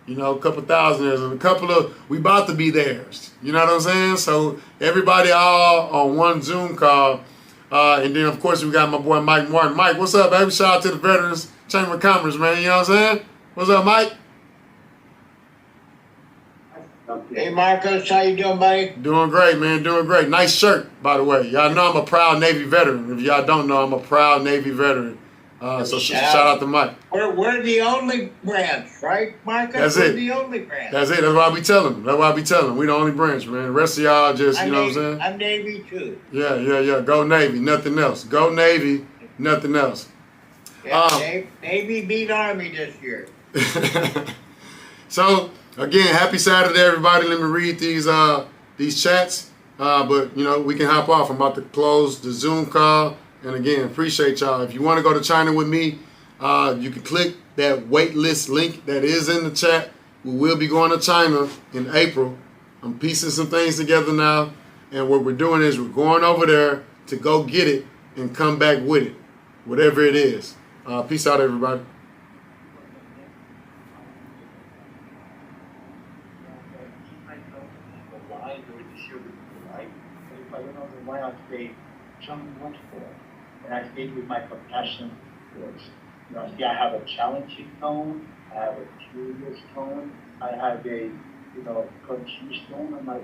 A couple thousandaires and a couple of, we about to be theirs. You know what I'm saying? So everybody all on one Zoom call. And then, of course, we got my boy Mike Martin. Mike, what's up, baby? Shout out to the Veterans Chamber of Commerce, man. You know what I'm saying? What's up, Mike? Hey, Marcus, how you doing, buddy? Doing great, man. Doing great. Nice shirt, by the way. Y'all know I'm a proud Navy veteran. If y'all don't know, I'm a proud Navy veteran. So shout out to Mike. We're the only branch, right, Marcus? That's it. We're the only branch. That's it. That's why I be telling them. We the only branch, man. The rest of y'all just, you know what I'm saying? I'm Navy, too. Yeah. Go Navy. Nothing else. Go Navy. Nothing else. Yeah, Navy beat Army this year. So, again, happy Saturday, everybody. Let me read these chats. But, we can hop off. I'm about to close the Zoom call. And again, appreciate y'all. If you want to go to China with me, you can click that wait list link that is in the chat. We will be going to China in April. I'm piecing some things together now. And what we're doing is we're going over there to go get it and come back with it, whatever it is. Peace out, everybody. And I stayed with my compassion voice. I have a challenging tone, I have a curious tone, I have a, confused tone. I'm like,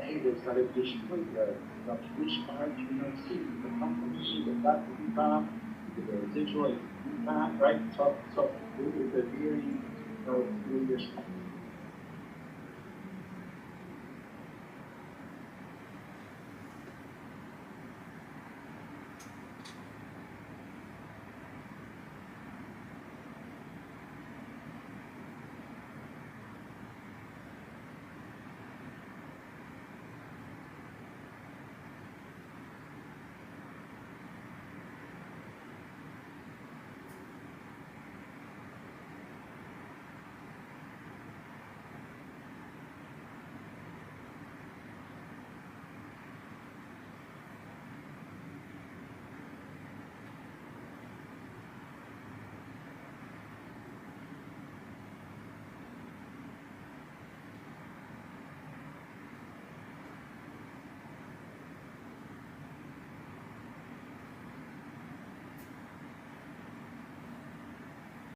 hey, there's got to be which part, see, the company, the fact that we found, the residual, right? So it is a very, curious